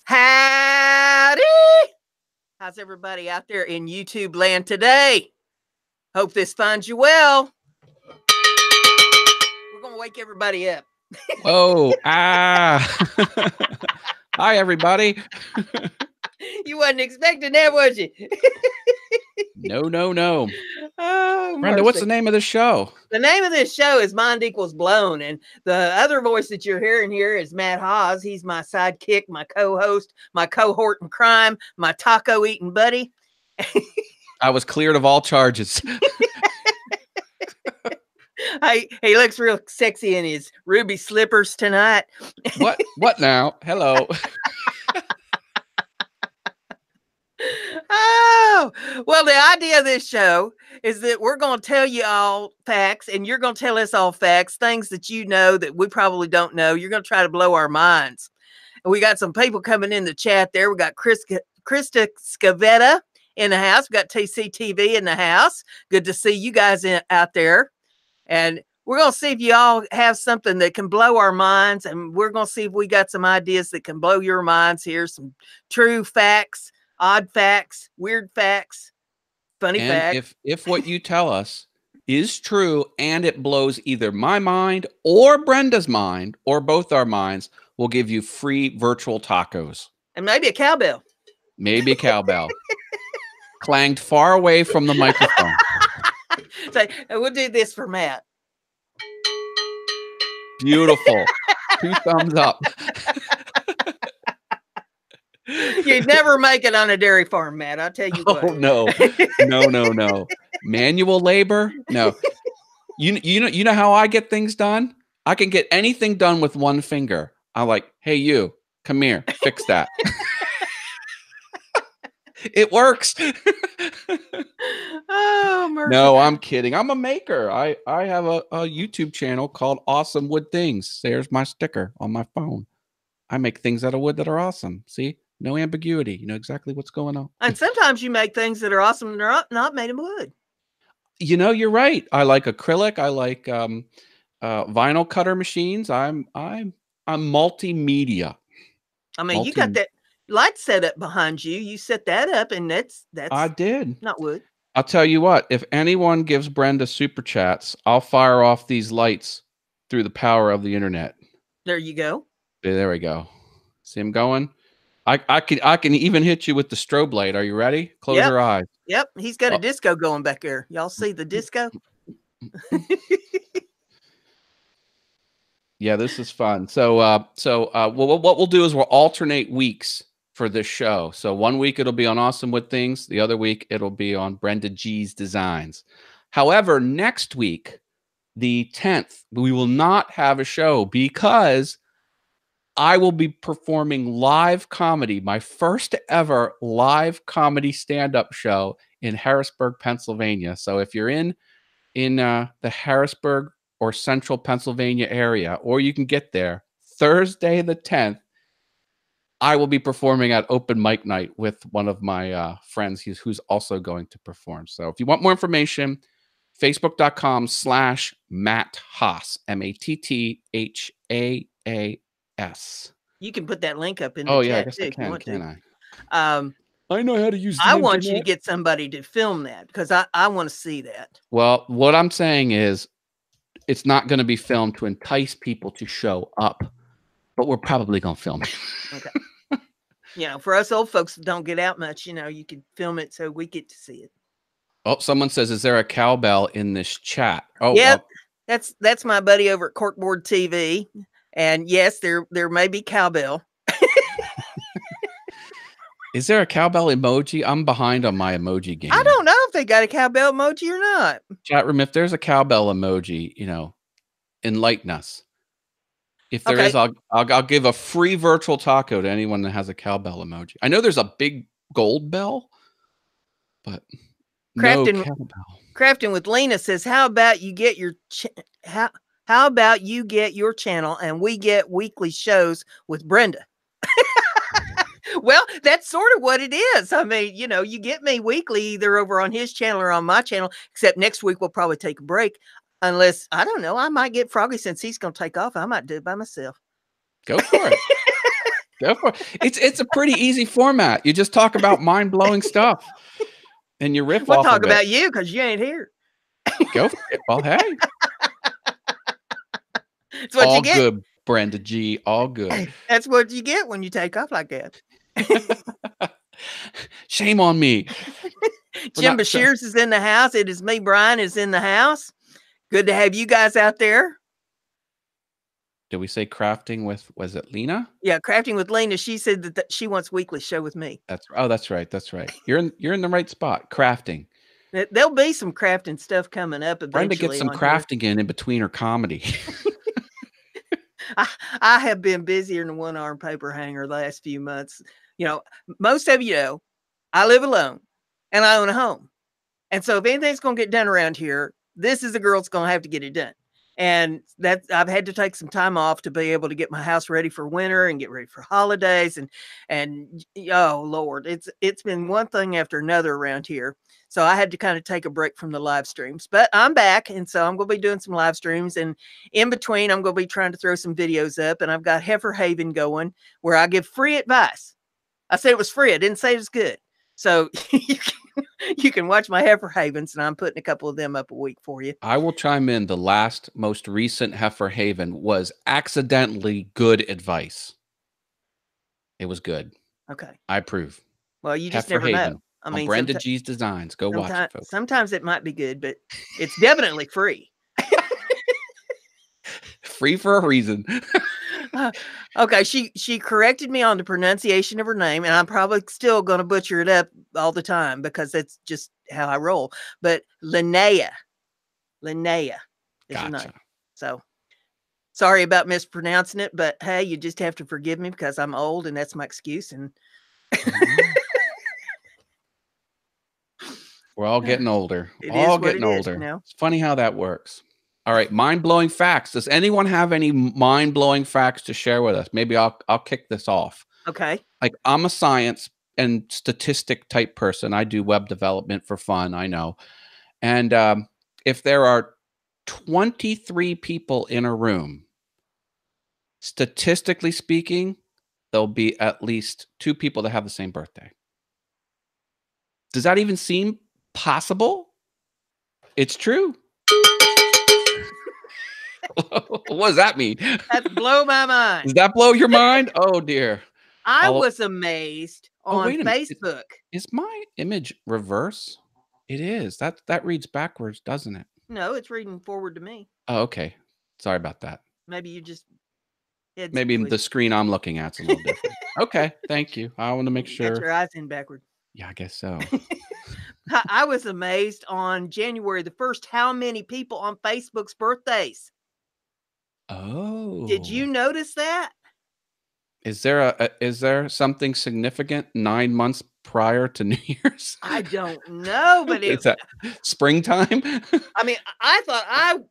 Howdy! How's everybody out there in YouTube land today? Hope this finds you well. We're going to wake everybody up. Whoa. Hi, everybody. You wasn't expecting that, was you? No. Oh, Brenda, what's the name of the show? The name of this show is Mind Equals Blown. And the other voice that you're hearing here is Matt Haas. He's my sidekick, my co-host, my cohort in crime, my taco-eating buddy. I was cleared of all charges. He looks real sexy in his ruby slippers tonight. What now? Hello. Oh, well, the idea of this show is that we're going to tell you all facts, and you're going to tell us all facts, things that you know that we probably don't know. You're going to try to blow our minds. And we got some people coming in the chat there. We got Krista Scavetta in the house. We got TCTV in the house. Good to see you guys out there. And we're going to see if you all have something that can blow our minds. And we're going to see if we got some ideas that can blow your minds here. Some true facts, odd facts, weird facts, funny facts. If what you tell us is true and it blows either my mind or Brenda's mind or both our minds, we'll give you free virtual tacos. And maybe a cowbell. Maybe a cowbell. Clanged far away from the microphone. So we'll do this for Matt. Beautiful. 2 thumbs up. You'd never make it on a dairy farm, Matt. I'll tell you what. Oh, no. No. Manual labor? No. You know how I get things done? I can get anything done with one finger. I'm like, hey, you, come here, fix that. It works. Oh, mercy. No, I'm kidding. I'm a maker. I have a YouTube channel called Awesome Wood Things. There's my sticker on my phone. I make things out of wood that are awesome. See? No ambiguity. You know exactly what's going on. And sometimes you make things that are awesome and they're not made of wood. You know, you're right. I like acrylic. I like vinyl cutter machines. I'm multimedia. I mean, you got that light set up behind you. You set that up, and that's I did. Not wood. I'll tell you what. If anyone gives Brenda super chats, I'll fire off these lights through the power of the internet. There you go. There we go. See him going. I can even hit you with the strobe light. Are you ready? Close your eyes. Yep, he's got a disco going back there. Y'all see the disco? Yeah, this is fun. So what we'll do is we'll alternate weeks for this show. So one week it'll be on Awesome Wood Things. The other week it'll be on BrendaG's Designs. However, next week, the 10th, we will not have a show because I will be performing live comedy, my first ever live comedy stand-up show in Harrisburg, Pennsylvania. So if you're in the Harrisburg or central Pennsylvania area, or you can get there, Thursday the 10th, I will be performing at open mic night with one of my friends who's also going to perform. So if you want more information, facebook.com/Matt Haas, MATTHAAS. You can put that link up in the chat. I guess too, I can, can't I? I know how to use the I want internet. you to get somebody to film that because I want to see that. Well, what I'm saying is it's not going to be filmed to entice people to show up, but we're probably going to film it. Okay. You know, for us old folks that don't get out much, you know, you can film it so we get to see it. Oh, someone says, is there a cowbell in this chat? Oh, yeah, well. That's my buddy over at Corkboard TV. And yes, there may be cowbell. Is there a cowbell emoji? I'm behind on my emoji game. I don't know if they got a cowbell emoji or not. Chat room, if there's a cowbell emoji, you know, enlighten us. If there is, I'll give a free virtual taco to anyone that has a cowbell emoji. I know there's a big gold bell, but no cowbell. Crafting with Lena says, how about you get your how about you get your channel and we get weekly shows with Brenda? Well, that's sort of what it is. I mean, you know, you get me weekly either over on his channel or on my channel, except next week we'll probably take a break. Unless, I don't know, I might get Froggy since he's going to take off. I might do it by myself. Go for it. Go for it. It's a pretty easy format. You just talk about mind-blowing stuff and you riff We'll off talk of it. about you because you ain't here. Go for it. Well, hey, That's what you all get. good, Brenda G. All good. That's what you get when you take off like that. Shame on me. Jim Bashir's is in the house. It is me, Brian, is in the house. Good to have you guys out there. Did we say crafting with, was it Lena? Yeah, crafting with Lena. She said that she wants weekly show with me. That's right. That's right. You're in the right spot. Crafting. There'll be some crafting stuff coming up eventually. Brenda gets some crafting in between her comedy. I have been busier than a one-arm paper hanger the last few months. You know, most of you know, I live alone and I own a home. And so if anything's going to get done around here, this is the girl that's going to have to get it done. And that I've had to take some time off to be able to get my house ready for winter and get ready for holidays. And oh Lord, it's been one thing after another around here. So I had to kind of take a break from the live streams, but I'm back. And so I'm going to be doing some live streams, and in between, I'm going to be trying to throw some videos up, and I've got Heifer Haven going where I give free advice. I said it was free. I didn't say it was good. So you can watch my Heifer Havens, and I'm putting a couple of them up a week for you. I will chime in. The most recent Heifer Haven was accidentally good advice. It was good. Okay. I approve. Well, you just Heifer never Haven know. I mean, Brenda G's Designs. Go watch it, folks. Sometimes it might be good, but it's definitely free. Free for a reason. Okay, she corrected me on the pronunciation of her name, and I'm probably still going to butcher it up all the time because that's just how I roll. But Linnea is her name. So sorry about mispronouncing it, but hey, you just have to forgive me because I'm old, and that's my excuse. And we're all getting older. It all is getting what it older. Is, you know? It's funny how that works. All right, mind-blowing facts. Does anyone have any mind-blowing facts to share with us? Maybe I'll kick this off. Okay. Like, I'm a science and statistic type person. I do web development for fun, I know. And if there are 23 people in a room, statistically speaking, there'll be at least 2 people that have the same birthday. Does that even seem possible? It's true. What does that mean? That blow my mind. Does that blow your mind? Oh dear. I was amazed on Facebook. Is my image reverse? It is. That reads backwards, doesn't it? No, it's reading forward to me. Oh, okay. Sorry about that. Maybe you just maybe the screen I'm looking at's a little different. Okay, thank you. I want to make sure. Got your eyes in backward. Yeah, I guess so. I was amazed on January the 1st how many people on Facebook's birthdays. Oh. Did you notice that? Is there something significant 9 months prior to New Year's? I don't know, but Is that springtime? I mean, I thought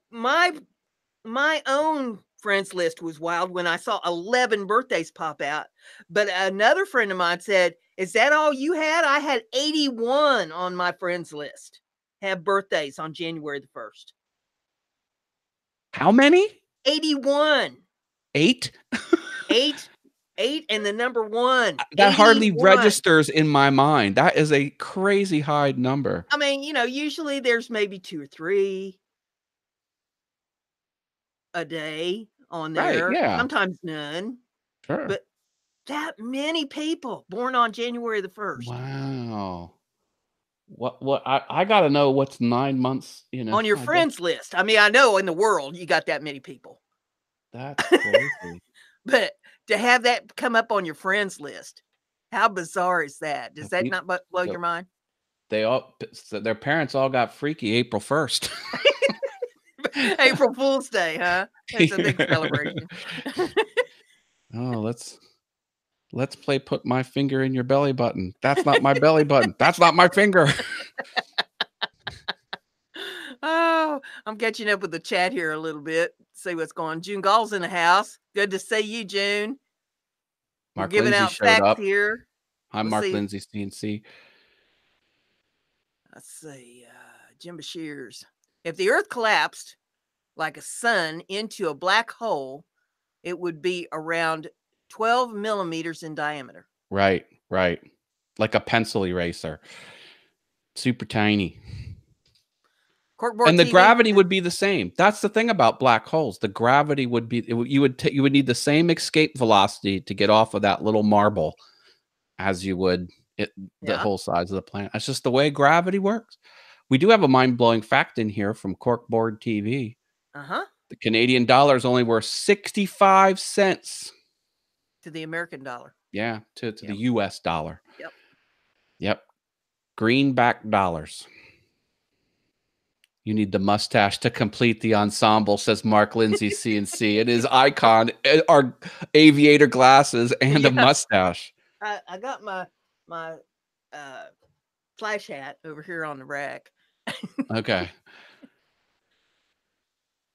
my own friends list was wild when I saw 11 birthdays pop out. But another friend of mine said, "Is that all you had? I had 81 on my friends list have birthdays on January the 1st." How many? 81. 8? 8 and the number 1. That hardly registers in my mind. That is a crazy high number. I mean, usually there's maybe 2 or 3 a day on there. Right, yeah. Sometimes none. Sure. But that many people born on January the 1st. Wow. What I got to know what's 9 months, on your friends list. I mean, I know in the world you got that many people. That's crazy. But to have that come up on your friends list, how bizarre is that? Does that not blow your mind? Their parents all got freaky April 1st. April Fool's Day, huh? It's a big celebration. Oh, let's play put my finger in your belly button. That's not my belly button. That's not my finger. Oh, I'm catching up with the chat here a little bit. See what's going on. June Gall's in the house. Good to see you, June. Mark We're giving Lindsay out showed facts up. here. I'm Mark Lindsay, CNC. Let's see. Jim Bashir's. If the Earth collapsed like a sun into a black hole, it would be around 12 millimeters in diameter. Right, right. Like a pencil eraser. Super tiny. Corkboard And the TV. gravity would be the same. That's the thing about black holes. The gravity would be you would need the same escape velocity to get off of that little marble as you would the Yeah. whole size of the planet. That's just the way gravity works. We do have a mind-blowing fact in here from Corkboard TV. Uh-huh. The Canadian dollar is only worth 65 cents. To the American dollar. Yeah, to Yep. the US dollar. Yep. Yep. Greenback dollars. You need the mustache to complete the ensemble, says Mark Lindsay CNC. It is icon, our aviator glasses, and a Yeah. mustache. I got my flash hat over here on the rack. Okay.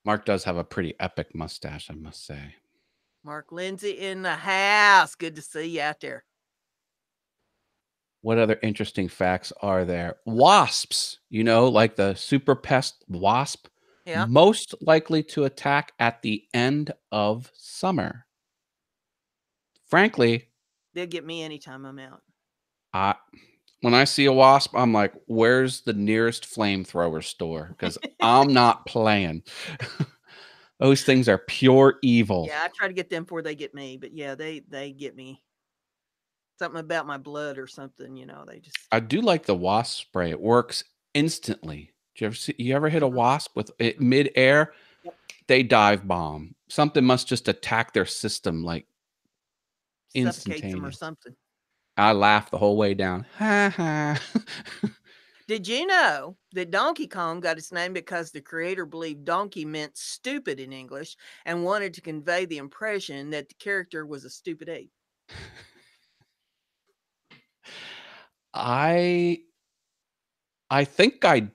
Mark does have a pretty epic mustache, I must say. Mark Lindsay in the house. Good to see you out there. What other interesting facts are there? Wasps, like the super pest wasp, Yeah. most likely to attack at the end of summer. Frankly, They'll get me anytime I'm out. when I see a wasp, I'm like, where's the nearest flamethrower store? Because I'm not playing. Those things are pure evil. Yeah, I try to get them before they get me, but yeah, they get me. Something about my blood or something, they just. I do like the wasp spray. It works instantly. You ever hit a wasp with it mid-air? Yep. They dive bomb. Something must just attack their system like Suffocates them or instantaneous. something. I laughed the whole way down. Ha ha. Did you know that Donkey Kong got its name because the creator believed donkey meant stupid in English and wanted to convey the impression that the character was a stupid ape? I think I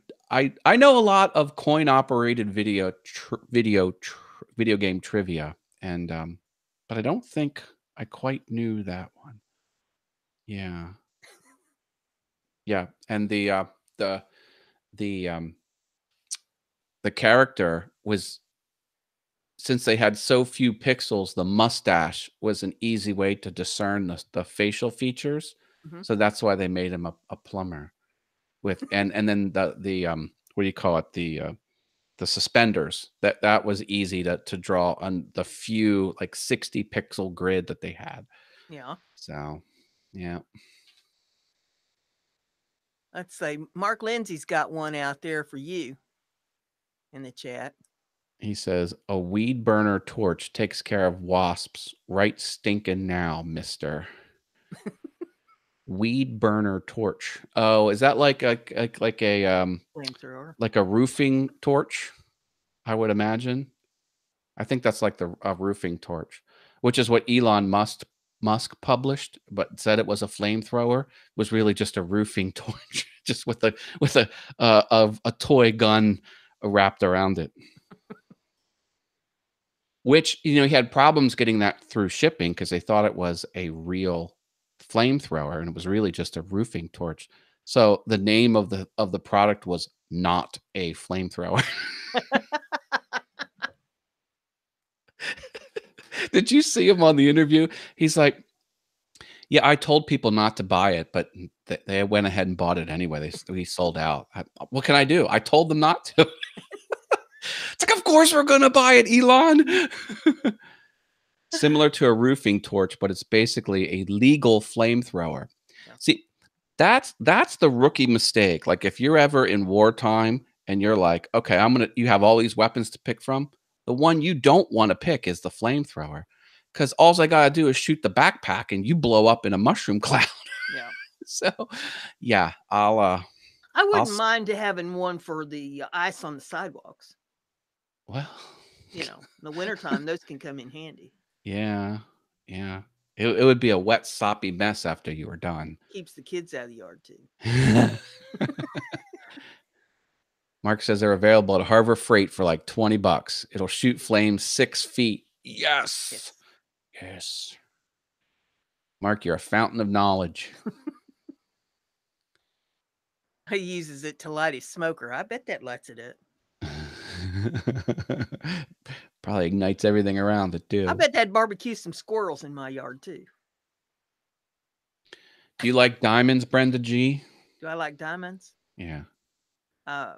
know a lot of coin operated video game trivia, and but I don't think I quite knew that one. Yeah, yeah, and the the character was, since they had so few pixels, the mustache was an easy way to discern the facial features. Mm-hmm. So that's why they made him a plumber with, and then the what do you call it, the suspenders, that was easy to draw on the few like 60 pixel grid that they had. Yeah. So yeah, Let's say Mark Lindsay's got one out there for you in the chat. he says a weed burner torch takes care of wasps right stinking now, mister. Weed burner torch. Oh, is that like a Flamethrower. like a roofing torch? I would imagine. I think that's like a roofing torch, which is what Elon Musk published, but said it was a flamethrower. Was really just a roofing torch, just with a toy gun wrapped around it. Which, he had problems getting that through shipping because they thought it was a real flamethrower and it was really just a roofing torch. So the name of the product was not a flamethrower. Did you see him on the interview? He's like, yeah, I told people not to buy it, but they went ahead and bought it anyway. We sold out. What can I do? I told them not to. It's like, of course we're going to buy it, Elon. Similar to a roofing torch, but it's basically a legal flamethrower. Yeah. See, that's the rookie mistake. Like if you're ever in wartime and you're like, okay, you have all these weapons to pick from. The one you don't want to pick is the flamethrower, because all I gotta do is shoot the backpack and you blow up in a mushroom cloud. Yeah. So, yeah, I wouldn't mind having one for the ice on the sidewalks. Well, in the wintertime, those can come in handy. Yeah, yeah. It would be a wet, soppy mess after you were done. Keeps the kids out of the yard too. Mark says they're available at Harbor Freight for like $20. It'll shoot flames 6 feet. Yes. Yes. Mark, you're a fountain of knowledge. He uses it to light his smoker. I bet that lights it up. Probably ignites everything around it I too. bet they'd barbecue some squirrels in my yard too. Do you like diamonds, Brenda G? Do I like diamonds? Yeah. Uh,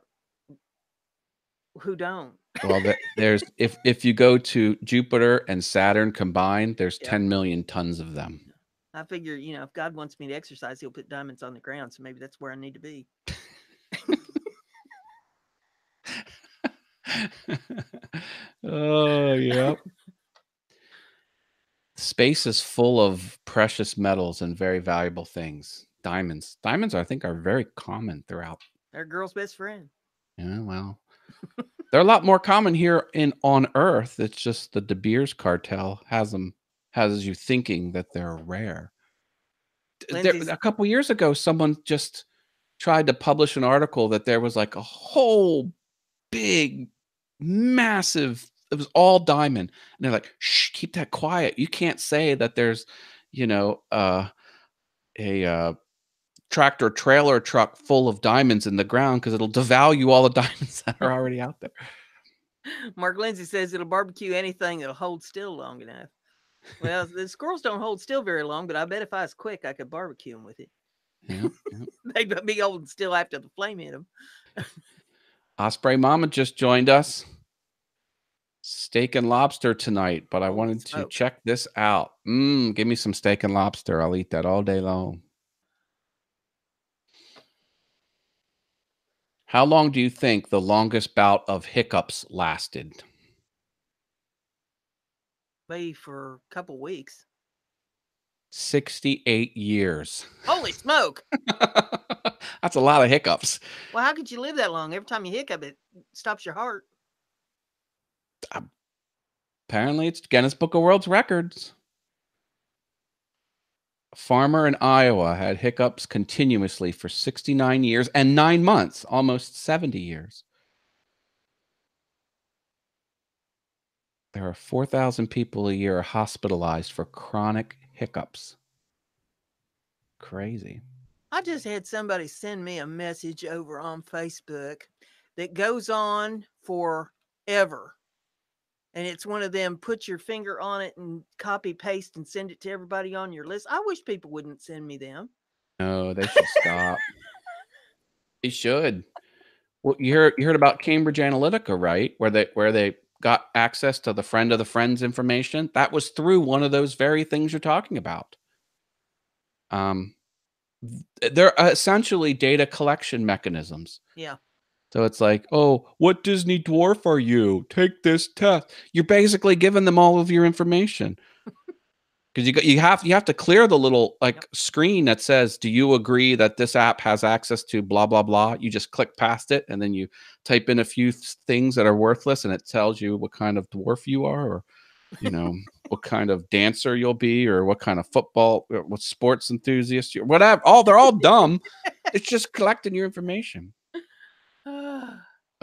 who don't? Well, there's if you go to Jupiter and Saturn combined, there's Yeah. 10 million tons of them. I figure, if God wants me to exercise, he'll put diamonds on the ground. So maybe that's where I need to be. Oh, yep. Space is full of precious metals and very valuable things. Diamonds. Diamonds, I think, are very common throughout. They're a girl's best friend. Yeah, well, they're a lot more common here on Earth. It's just the De Beers cartel has you thinking that they're rare. Lindsay's, A couple years ago, someone just tried to publish an article that there was like a whole big, massive, it was all diamond. And they're like, shh, keep that quiet. You can't say that there's, you know, a tractor trailer truck full of diamonds in the ground because it'll devalue all the diamonds that are already out there. Mark Lindsay says it'll barbecue anything that'll hold still long enough. Well, the squirrels don't hold still very long, but I bet if I was quick, I could barbecue them with it. Yeah, yeah. They'd be holding still after the flame hit them. Osprey Mama just joined us. Steak and lobster tonight, but I Holy wanted to smoke. check this out. Give me some steak and lobster. I'll eat that all day long. How long do you think the longest bout of hiccups lasted? Maybe for a couple weeks. 68 years. Holy smoke. That's a lot of hiccups. Well, how could you live that long? Every time you hiccup, it stops your heart. Apparently, it's Guinness Book of World Records. A farmer in Iowa had hiccups continuously for 69 years and 9 months, almost 70 years. There are 4,000 people a year hospitalized for chronic hiccups. Crazy. I just had somebody send me a message over on Facebook that goes on forever. And it's one of them put your finger on it and copy paste and send it to everybody on your list. I wish people wouldn't send me them. No, they should stop. They should. Well, you heard about Cambridge Analytica, right? Where they got access to the friend of the friend's information. That was through one of those very things you're talking about. They're essentially data collection mechanisms. Yeah. So it's like, oh, what Disney dwarf are you? Take this test. You're basically giving them all of your information. Because you have to clear the little screen that says, "Do you agree that this app has access to blah blah blah?" You just click past it, and then you type in a few things that are worthless, and it tells you what kind of dwarf you are, or what kind of dancer you'll be, or what kind of football, or what sports enthusiast you're, whatever. They're all dumb. It's just collecting your information.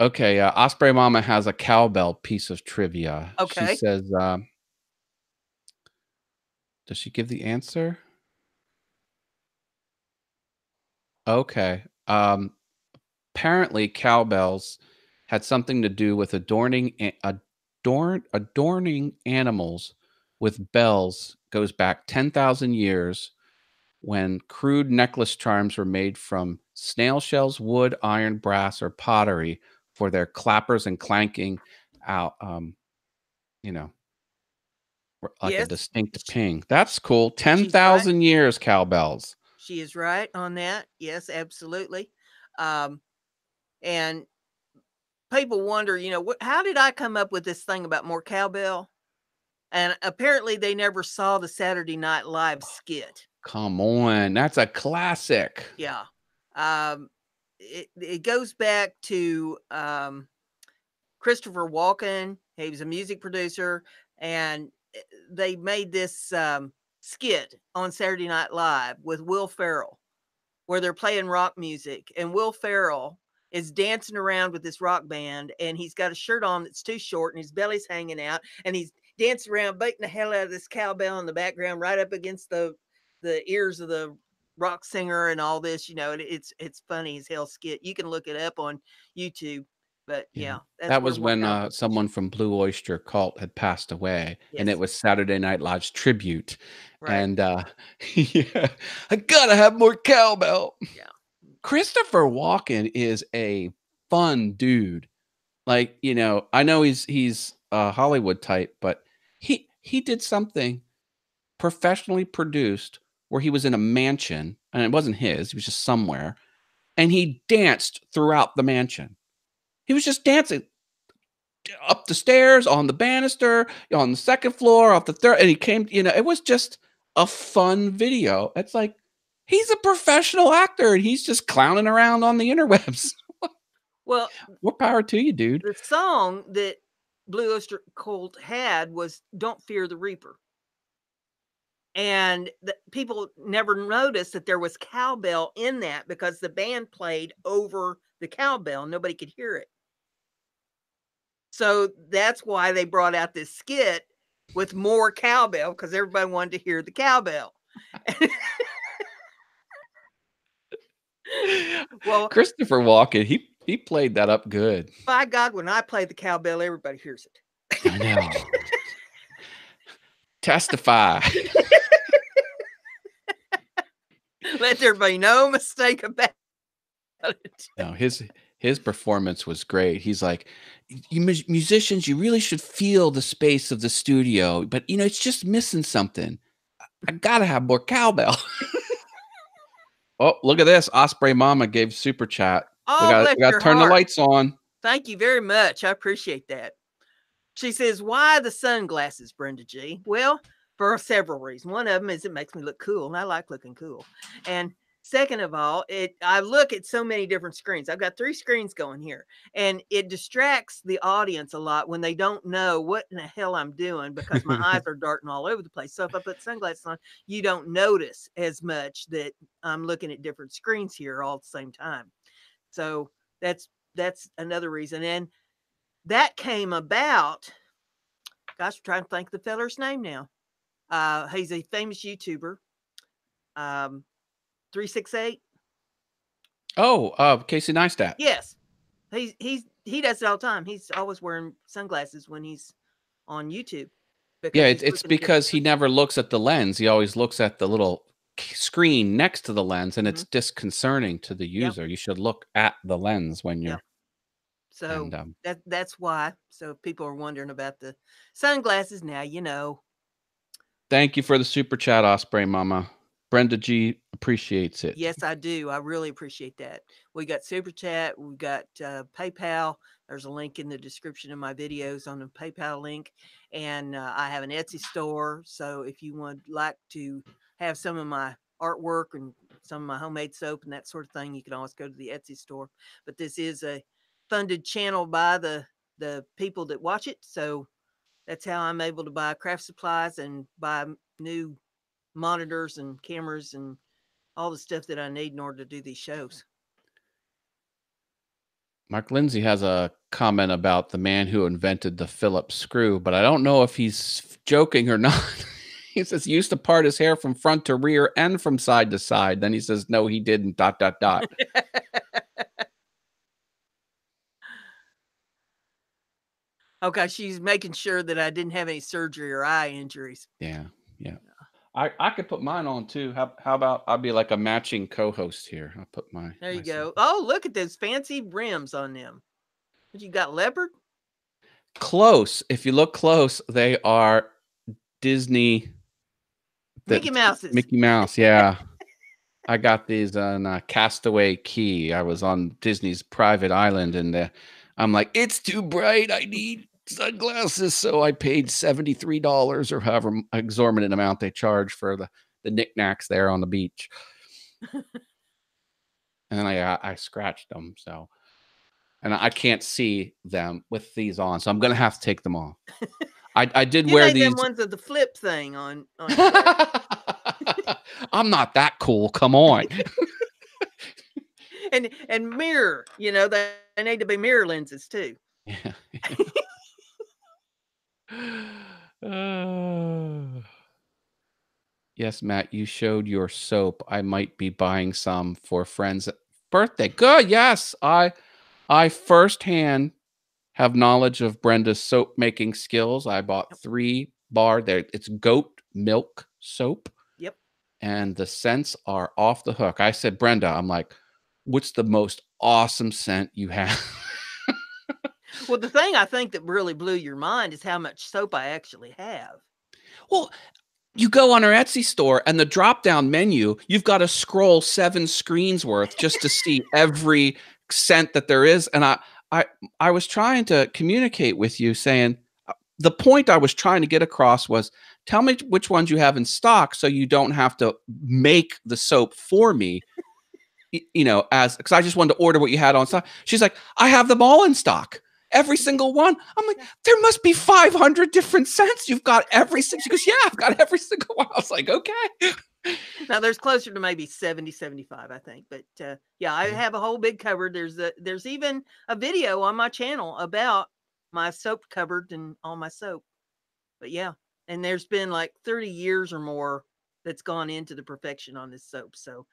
Okay, Osprey Mama has a cowbell piece of trivia. She Okay. says, does she give the answer? Okay. Apparently cowbells had something to do with adorning animals with bells goes back 10,000 years when crude necklace charms were made from snail shells, wood, iron, brass, or pottery for their clappers and clanking out, you know, like a Yes. distinct ping. That's cool. She's right. 10,000 years, cowbells. She is right on that. Yes, absolutely. Um, and people wonder, how did I come up with this thing about more cowbell? And apparently they never saw the Saturday Night Live skit. Come on. That's a classic. Yeah. Um, it goes back to Christopher Walken. He was a music producer, and they made this skit on Saturday Night Live with Will Ferrell, where they're playing rock music, and Will Ferrell is dancing around with this rock band, and he's got a shirt on that's too short, and his belly's hanging out, and he's dancing around, beating the hell out of this cowbell in the background, right up against the ears of the rock singer, and all this. And it's funny as hell skit. You can look it up on YouTube. But Yeah. yeah, that's That where was more when, cowbell comes someone from Blue Oyster Cult had passed away, and it Yes, was Saturday Night Live's tribute, right. and, yeah, "I gotta have more cowbell." Yeah. Christopher Walken is a fun dude. Like, I know he's a Hollywood type, but he did something professionally produced where he was in a mansion, and it wasn't his, he was just somewhere, and he danced throughout the mansion. He was just dancing up the stairs, on the banister, on the second floor, off the third, and he came, it was just a fun video. It's like he's a professional actor and he's just clowning around on the interwebs. Well, More power to you, dude. the song that Blue Oyster Cult had was "Don't Fear the Reaper." And the people never noticed that there was cowbell in that because the band played over the cowbell. Nobody could hear it. So that's why they brought out this skit with more cowbell because everybody wanted to hear the cowbell. Well, Christopher Walken, he played that up good. by God, when I play the cowbell, everybody hears it. I know. Testify. Let there be no mistake about it. No, his performance was great. He's like, "You musicians, you really should feel the space of the studio, but it's just missing something. I gotta have more cowbell." Oh, look at this. Osprey Mama gave super chat. We Oh, got bless we got to your turn the heart. lights on. Thank you very much. I appreciate that. She says, "Why the sunglasses, Brenda G?" Well, for several reasons. One of them is it makes me look cool, and I like looking cool. And second of all, I look at so many different screens. I've got 3 screens going here, and it distracts the audience a lot when they don't know what in the hell I'm doing because my eyes are darting all over the place. So if I put sunglasses on, you don't notice as much that I'm looking at different screens here all at the same time. So that's another reason. And that came about. Gosh, I'm trying to think of the feller's name now. He's a famous YouTuber. 368. Oh, Casey Neistat. Yes. He does it all the time. He's always wearing sunglasses when he's on YouTube Yeah, because it's he's it's looking at different because he never looks at the lens. He always looks at the little screen next to the lens, and it's Mhm. disconcerting to the Yep. user. You should look at the lens when Yep. you're So and that's why. So if people are wondering about the sunglasses, now you know. thank you for the super chat, Osprey Mama. Brenda G appreciates it. Yes, I do. I really appreciate that. We got Super Chat. We got PayPal. There's a link in the description of my videos on the PayPal link. And I have an Etsy store. So if you would like to have some of my artwork and some of my homemade soap and that sort of thing, you can always go to the Etsy store. But this is a funded channel by the people that watch it. So that's how I'm able to buy craft supplies and buy new monitors and cameras and all the stuff that I need in order to do these shows. Mark Lindsay has a comment about the man who invented the Phillips screw, but I don't know if he's joking or not. He says he used to part his hair from front to rear and from side to side. Then he says, no, he didn't, ... Okay, she's making sure that I didn't have any surgery or eye injuries. Yeah, yeah. I could put mine on too. How about I'll be like a matching co-host here. I'll put There you myself. go. Oh, look at those fancy rims on them. What you got, leopard? Close. If you look close, they are Disney, Mickey the Mouse's. Mickey Mouse. Yeah. I got these on Castaway Key. I was on Disney's private island, and I'm like, it's too bright. I need sunglasses. So I paid $73 or however exorbitant amount they charge for the knickknacks there on the beach. And then I scratched them. So, and I can't see them with these on. So I'm going to have to take them off. I did You wear made these. them ones with the flip thing on your head. I'm not that cool. Come on. and mirror, they need to be mirror lenses too. Yeah. Uh, yes, Matt, you showed your soap. I might be buying some for friends' birthday. Good. Yes, I firsthand have knowledge of Brenda's soap making skills, I bought 3 bar there. It's goat milk soap, Yep. and the scents are off the hook. I said, Brenda, I'm like, what's the most awesome scent you have? Well, the thing I think that really blew your mind is how much soap I actually have. Well, you go on our Etsy store and the drop down menu, you've got to scroll 7 screens worth just to see every scent that there is. And I, I was trying to communicate with you saying the point I was trying to get across was tell me which ones you have in stock so you don't have to make the soap for me. As because I just wanted to order what you had on stock. She's like, I have them all in stock. Every single one. I'm like, there must be 500 different scents. You've got every single. She goes, yeah, I've got every single one. I was like, okay. Now there's closer to maybe 70, 75, I think. But yeah, I have a whole big cupboard. There's even a video on my channel about my soap cupboard and all my soap. But yeah, and there's been like 30 years or more that's gone into the perfection on this soap. So,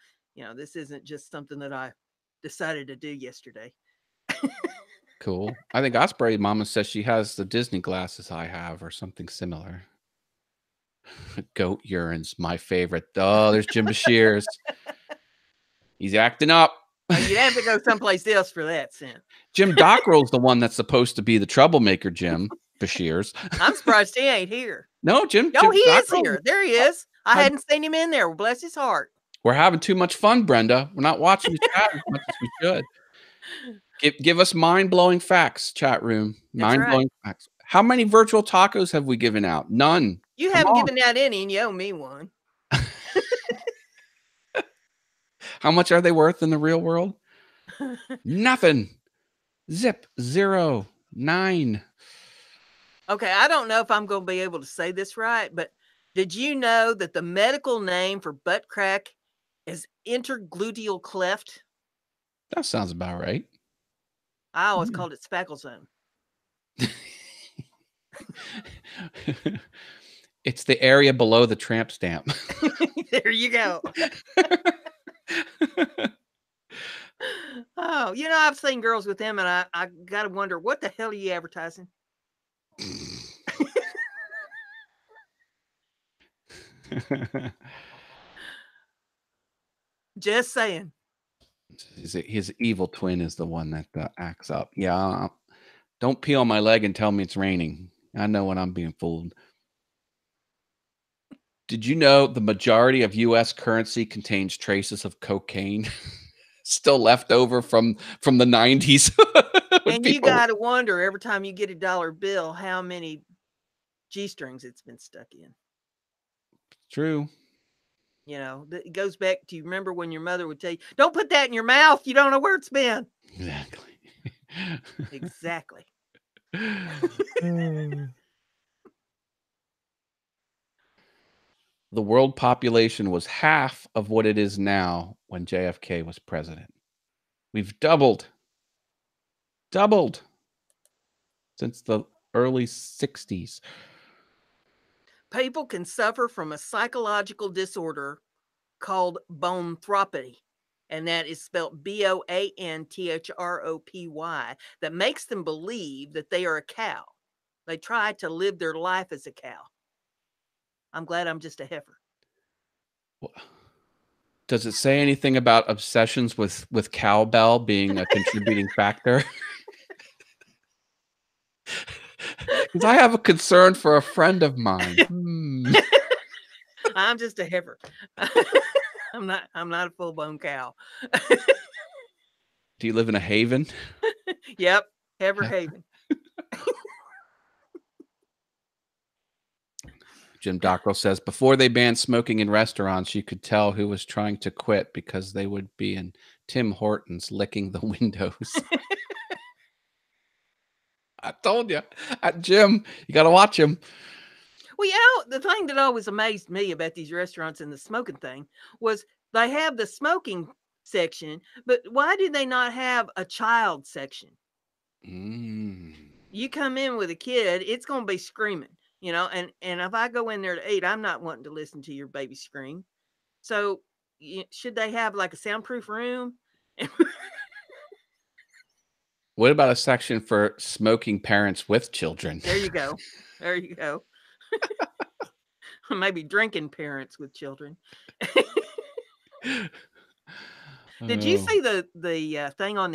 this isn't just something that I decided to do yesterday. Cool. I think Osprey Mama says she has the Disney glasses I have or something similar. Goat urine's my favorite. Oh, there's Jim Bashir's. He's acting up. You'd have to go someplace else for that scent. Jim Dockrell's the one that's supposed to be the troublemaker, Jim Bashir's. I'm surprised he ain't here. No, Jim. No, Jim he is Dockrell. here. There he is. I hadn't seen him in there. Well, bless his heart. We're having too much fun, Brenda. We're not watching the chat as much as we should. Give us mind-blowing facts, chat room. Mind-blowing facts. How many virtual tacos have we given out? None. You haven't given out any, and you owe me one. How much are they worth in the real world? Nothing. Zip. 0. 9. Okay, I don't know if I'm going to be able to say this right, but did you know that the medical name for butt crack is intergluteal cleft? That sounds about right. I always called it spackle zone. It's the area below the tramp stamp. There you go. Oh, I've seen girls with them, and I got to wonder, what the hell are you advertising? Just saying. His evil twin is the one that acts up. Yeah, don't pee on my leg and tell me it's raining. I know when I'm being fooled. Did you know the majority of U.S. currency contains traces of cocaine still left over from the 90s? And you got to wonder every time you get a dollar bill how many G-strings it's been stuck in. True. It goes back to, you remember when your mother would tell you, don't put that in your mouth. You don't know where it's been. Exactly. Exactly. The world population was half of what it is now when JFK was president. We've doubled since the early 60s. People can suffer from a psychological disorder called bonthropy, and that is spelled BOANTHROPY, that makes them believe that they are a cow. They try to live their life as a cow. I'm glad I'm just a heifer. Does it say anything about obsessions with cowbell being a contributing factor? Because I have a concern for a friend of mine. I'm just a heifer. I'm not a full-blown cow. Do you live in a haven? Yep, heifer haven. Jim Dockrell says, before they banned smoking in restaurants, you could tell who was trying to quit because they would be in Tim Hortons licking the windows. I told you. Jim, you got to watch him. Well, the thing that always amazed me about these restaurants and the smoking thing was they have the smoking section, but why do they not have a child section? You come in with a kid, it's going to be screaming. And if I go in there to eat, I'm not wanting to listen to your baby scream. So should they have like a soundproof room? What about a section for smoking parents with children? There you go. There you go. Maybe drinking parents with children. Did you Oh, see the thing on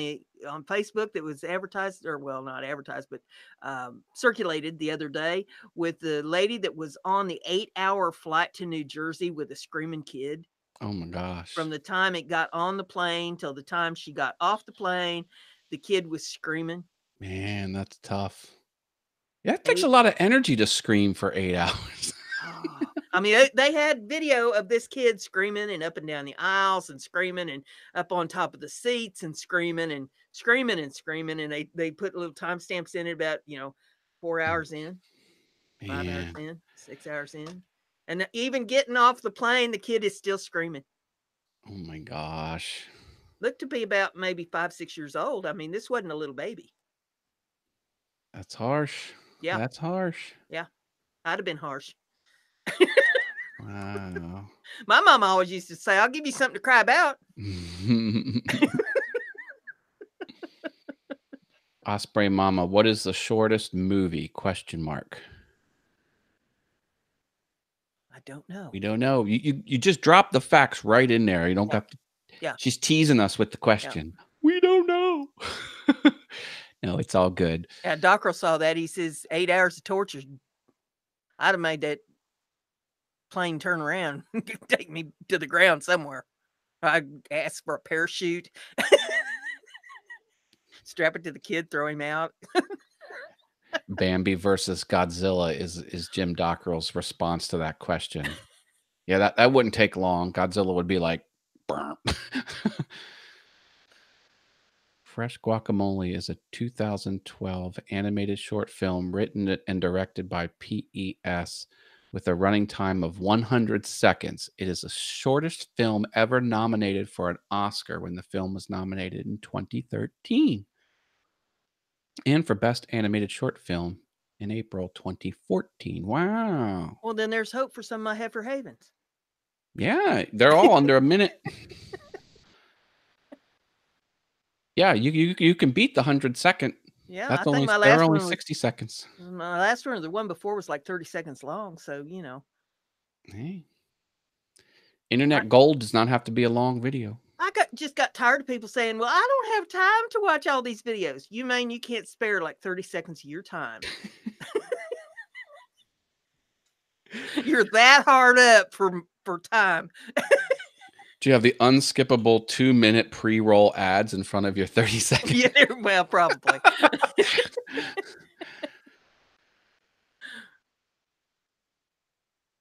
Facebook that was advertised, or well, not advertised, but circulated the other day with the lady that was on the 8-hour flight to New Jersey with a screaming kid? oh my gosh. From the time it got on the plane till the time she got off the plane, the kid was screaming. Man, that's tough. Yeah, it takes a Eight. lot of energy to scream for 8 hours. Oh, I mean, they had video of this kid screaming and up and down the aisles and screaming and up on top of the seats and screaming and screaming and screaming. And they put little timestamps in it about, 4 hours in, 5 hours Man, in, 6 hours in. And even getting off the plane, the kid is still screaming. oh my gosh. Looked to be about maybe 5, 6 years old. I mean, this wasn't a little baby. That's harsh. Yeah. That's harsh. Yeah. I'd have been harsh. Wow. My mom always used to say, I'll give you something to cry about. Osprey Mama, what is the shortest movie? Question mark. I don't know. We don't know. You just drop the facts right in there. You don't Yeah. have to. Yeah. She's teasing us with the question. We don't know. No, it's all good. Yeah, Dockrell saw that. He says 8 hours of torture. I'd have made that plane turn around, take me to the ground somewhere. I'd ask for a parachute, strap it to the kid, throw him out. Bambi versus Godzilla is Jim Dockrell's response to that question. Yeah, that wouldn't take long. Godzilla would be like, "Burp." Fresh Guacamole is a 2012 animated short film written and directed by PES with a running time of 100 seconds. It is the shortest film ever nominated for an Oscar when the film was nominated in 2013 and for Best Animated Short Film in April 2014. Wow. Well, then there's hope for some of my Heifer Havens. Yeah, they're all under a minute. Yeah, you can beat the 100-second. Yeah, That's I think only my they're last only one was 60 seconds. my last one or the one before was like 30 seconds long. So, Hey. I, Internet gold does not have to be a long video. I just got tired of people saying, well, I don't have time to watch all these videos. You mean you can't spare like 30 seconds of your time? You're that hard up for time. Do you have the unskippable 2-minute pre-roll ads in front of your 30 seconds? Yeah, well, probably.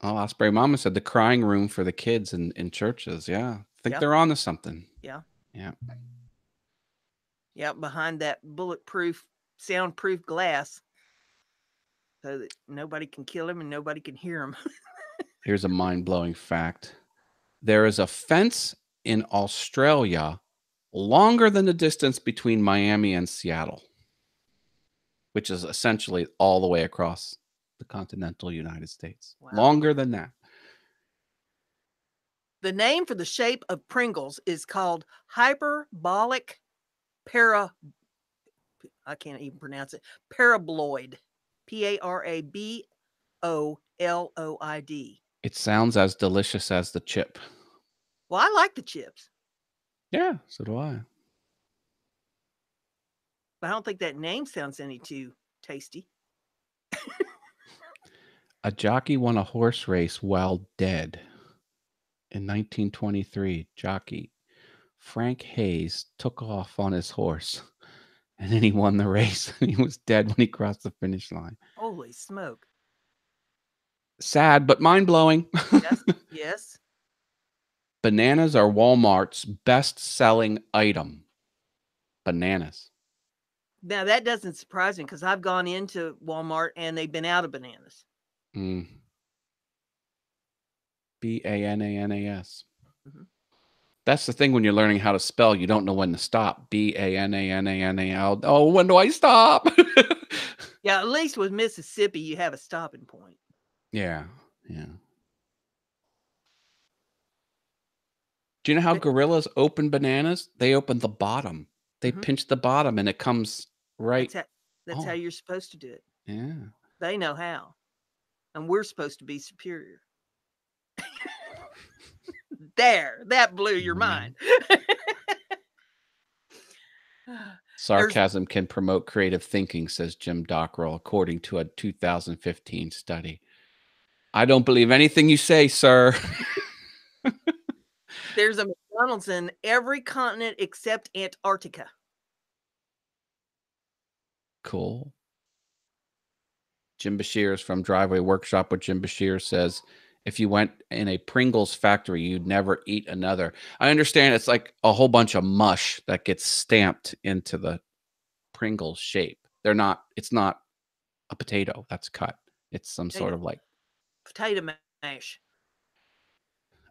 Oh, Osprey Mama said the crying room for the kids in churches. Yeah. I think they're on to something. Yeah. Yeah. Yeah, behind that bulletproof, soundproof glass so that nobody can kill him and nobody can hear him. Here's a mind-blowing fact. There is a fence in Australia longer than the distance between Miami and Seattle, which is essentially all the way across the continental United States. Wow. Longer than that. The name for the shape of Pringles is called hyperbolic I can't even pronounce it. Paraboloid. Parabolloid. It sounds as delicious as the chip. Well, I like the chips. Yeah, so do I. But I don't think that name sounds any too tasty. A jockey won a horse race while dead. In 1923, jockey Frank Hayes took off on his horse, and then he won the race. He was dead when he crossed the finish line. Holy smoke. Sad, but mind-blowing. Yes. Yes. Bananas are Walmart's best-selling item. Bananas. Now, that doesn't surprise me because I've gone into Walmart and they've been out of bananas. Mm. Bananas. Mm-hmm. That's the thing when you're learning how to spell. You don't know when to stop. Bananal. Oh, when do I stop? Yeah, at least with Mississippi, you have a stopping point. Yeah, yeah. Do you know how gorillas open bananas? They open the bottom. They pinch the bottom and it comes right. That's how you're supposed to do it. Yeah. They know how. And we're supposed to be superior. There, that blew your mind. Sarcasm can promote creative thinking, says Jim Dockrell, according to a 2015 study. I don't believe anything you say, sir. There's a McDonald's in every continent except Antarctica. Cool. Jim Bashir from Driveway Workshop with Jim Bashir says, if you went in a Pringles factory, you'd never eat another. I understand it's like a whole bunch of mush that gets stamped into the Pringles shape. It's not a potato that's cut. It's some sort of like potato mash.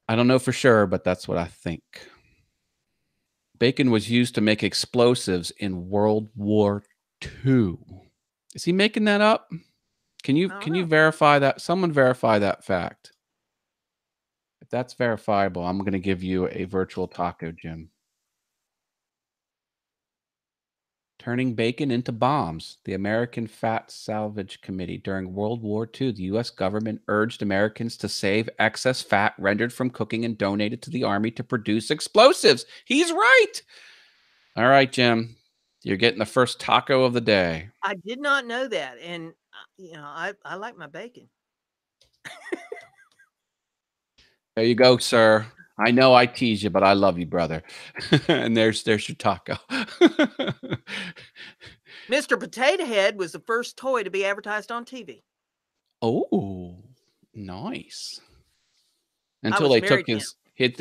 I don't know for sure, but that's what I think. Bacon was used to make explosives in World War II. Is he making that up? Can you verify that? Someone verify that fact. If that's verifiable, I'm going to give you a virtual taco, Jim. Turning bacon into bombs. The American Fat Salvage Committee. During World War II, the U.S. government urged Americans to save excess fat rendered from cooking and donate it to the Army to produce explosives. He's right. All right, Jim. You're getting the first taco of the day. I did not know that. And, I like my bacon. There you go, sir. I know I tease you, but I love you, brother. And there's your taco. Mr. Potato Head was the first toy to be advertised on TV. Oh, nice. Until they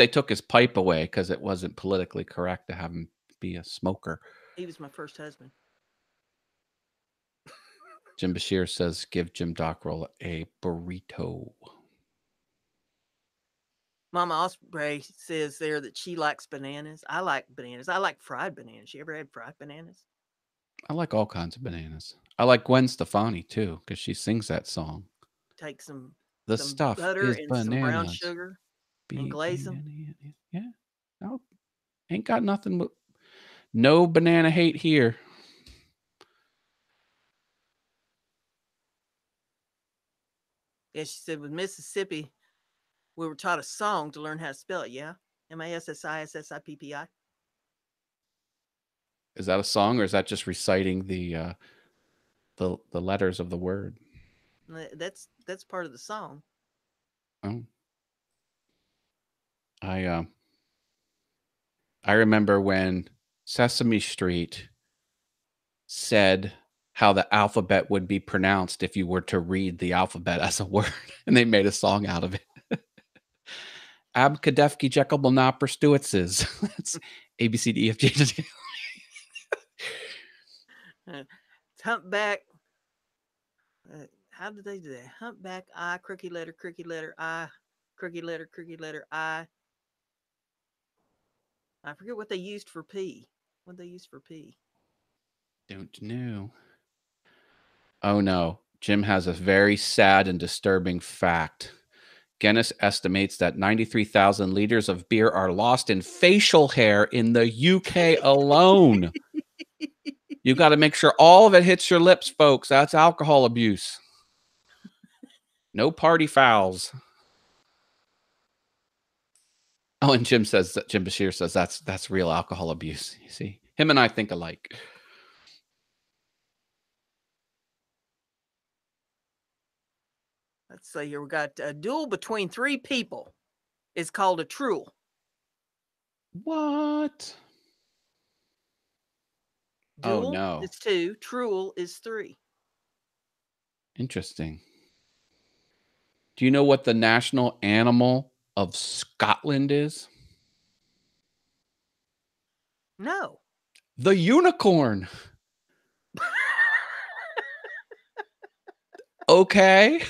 took his pipe away because it wasn't politically correct to have him be a smoker. He was my first husband. Jim Bashir says, give Jim Dockrell a burrito. Mama Osprey says there that she likes bananas. I like bananas. I like fried bananas. You ever had fried bananas? I like all kinds of bananas. I like Gwen Stefani too, because she sings that song. Take some stuff butter is and bananas. some brown sugar and glaze them. Yeah. No, ain't got nothing but no banana hate here. Yeah, she said with Mississippi, we were taught a song to learn how to spell it. Yeah. MASSISSIPPI. Is that a song or is that just reciting the letters of the word? That's part of the song. Oh. I remember when Sesame Street said how the alphabet would be pronounced if you were to read the alphabet as a word, and they made a song out of it. Abkadefki Jekyll Nopper Stewitzes. That's A B C D E F G H I J. Humpback. How did they do that? Humpback I, crooked letter I, crooked letter I. I forget what they used for P. What they used for P. Don't know. Oh no. Jim has a very sad and disturbing fact. Guinness estimates that 93,000 liters of beer are lost in facial hair in the UK alone. You got to make sure all of it hits your lips, folks. That's alcohol abuse. No party fouls. Oh, and Jim Bashir says that's real alcohol abuse. You see, him and I think alike. Let's see here. We got a duel between three people. It's called a truel. What? Duel oh no. is 2. Truel is 3. Interesting. Do you know what the national animal of Scotland is? No. The unicorn. Okay.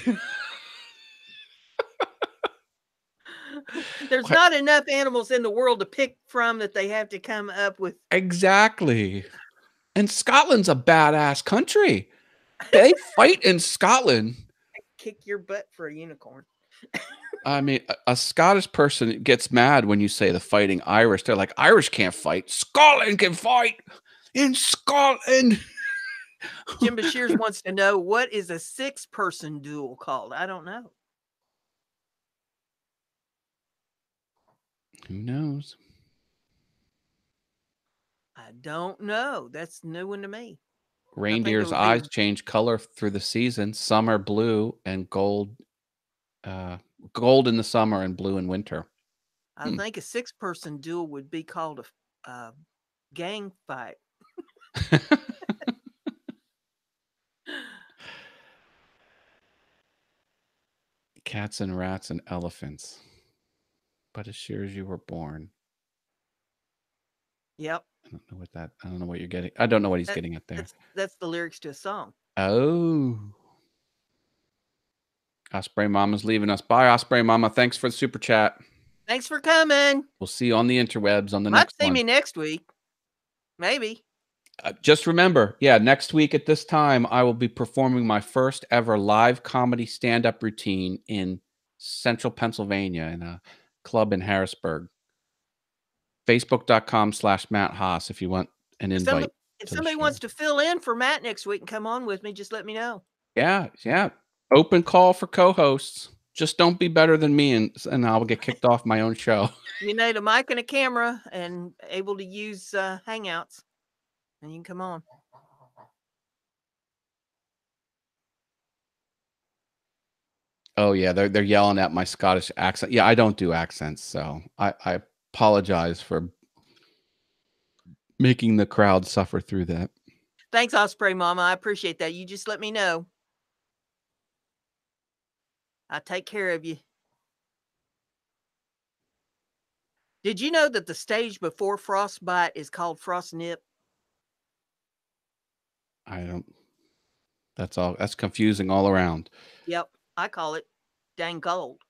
There's not enough animals in the world to pick from that they have to come up with. Exactly. And Scotland's a badass country. They fight in Scotland. Kick your butt for a unicorn. I mean, a Scottish person gets mad when you say the fighting Irish. They're like, Irish can't fight. Scotland can fight. in Scotland. Jim Bashirs wants to know, what is a 6-person duel called? I don't know. Who knows? I don't know. That's a new one to me. Reindeer's eyes change color through the season. Some are blue and gold. Gold in the summer and blue in winter. I think a 6-person duel would be called a gang fight. Cats and rats and elephants. But as sure as you were born. Yep. I don't know what that. I don't know what you're getting. I don't know what he's getting at there. That's the lyrics to a song. Oh. Osprey Mama's leaving us. Bye, Osprey Mama. Thanks for the super chat. Thanks for coming. We'll see you on the interwebs on the Might next see one. me next week. Maybe. Just remember, next week at this time, I will be performing my first ever live comedy stand-up routine in central Pennsylvania in a club in Harrisburg. Facebook.com/Matt Haas if you want an invite. If somebody wants to fill in for Matt next week and come on with me, just let me know. Yeah. Open call for co-hosts. Just don't be better than me, and I'll get kicked off my own show. You need a mic and a camera and able to use Hangouts, and you can come on. Oh yeah, they're yelling at my Scottish accent. Yeah, I don't do accents, so I apologize for making the crowd suffer through that. Thanks, Osprey Mama. I appreciate that. You just let me know. I take care of you. Did you know that the stage before frostbite is called frost nip? I don't. That's all. That's confusing all around. Yep, I call it dang cold.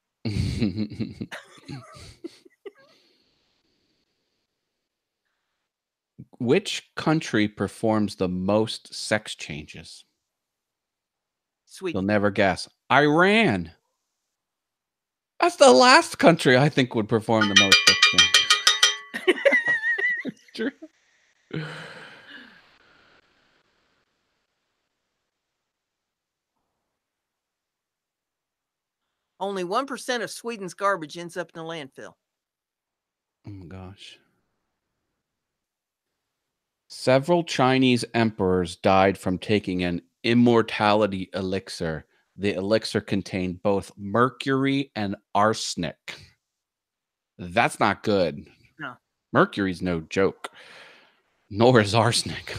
Which country performs the most sex changes? Sweden. You'll never guess. Iran. That's the last country I think would perform the most sex changes. It's true. Only 1% of Sweden's garbage ends up in the landfill. Oh my gosh. Several Chinese emperors died from taking an immortality elixir. The elixir contained both mercury and arsenic. That's not good. No. Mercury's no joke. Nor is arsenic.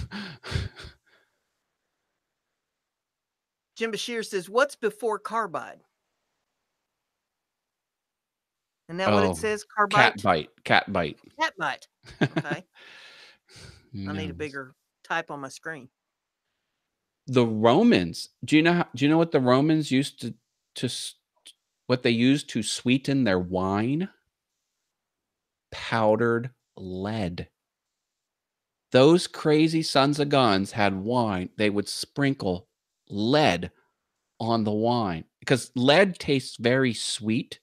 Jim Bashir says, what's before carbide? Isn't that what it says? Carbide? Cat bite. Cat bite. Cat bite. Okay. I need a bigger type on my screen. The Romans. Do you know what the Romans used to what they used to sweeten their wine? Powdered lead. Those crazy sons of guns had wine. They would sprinkle lead on the wine because lead tastes very sweet.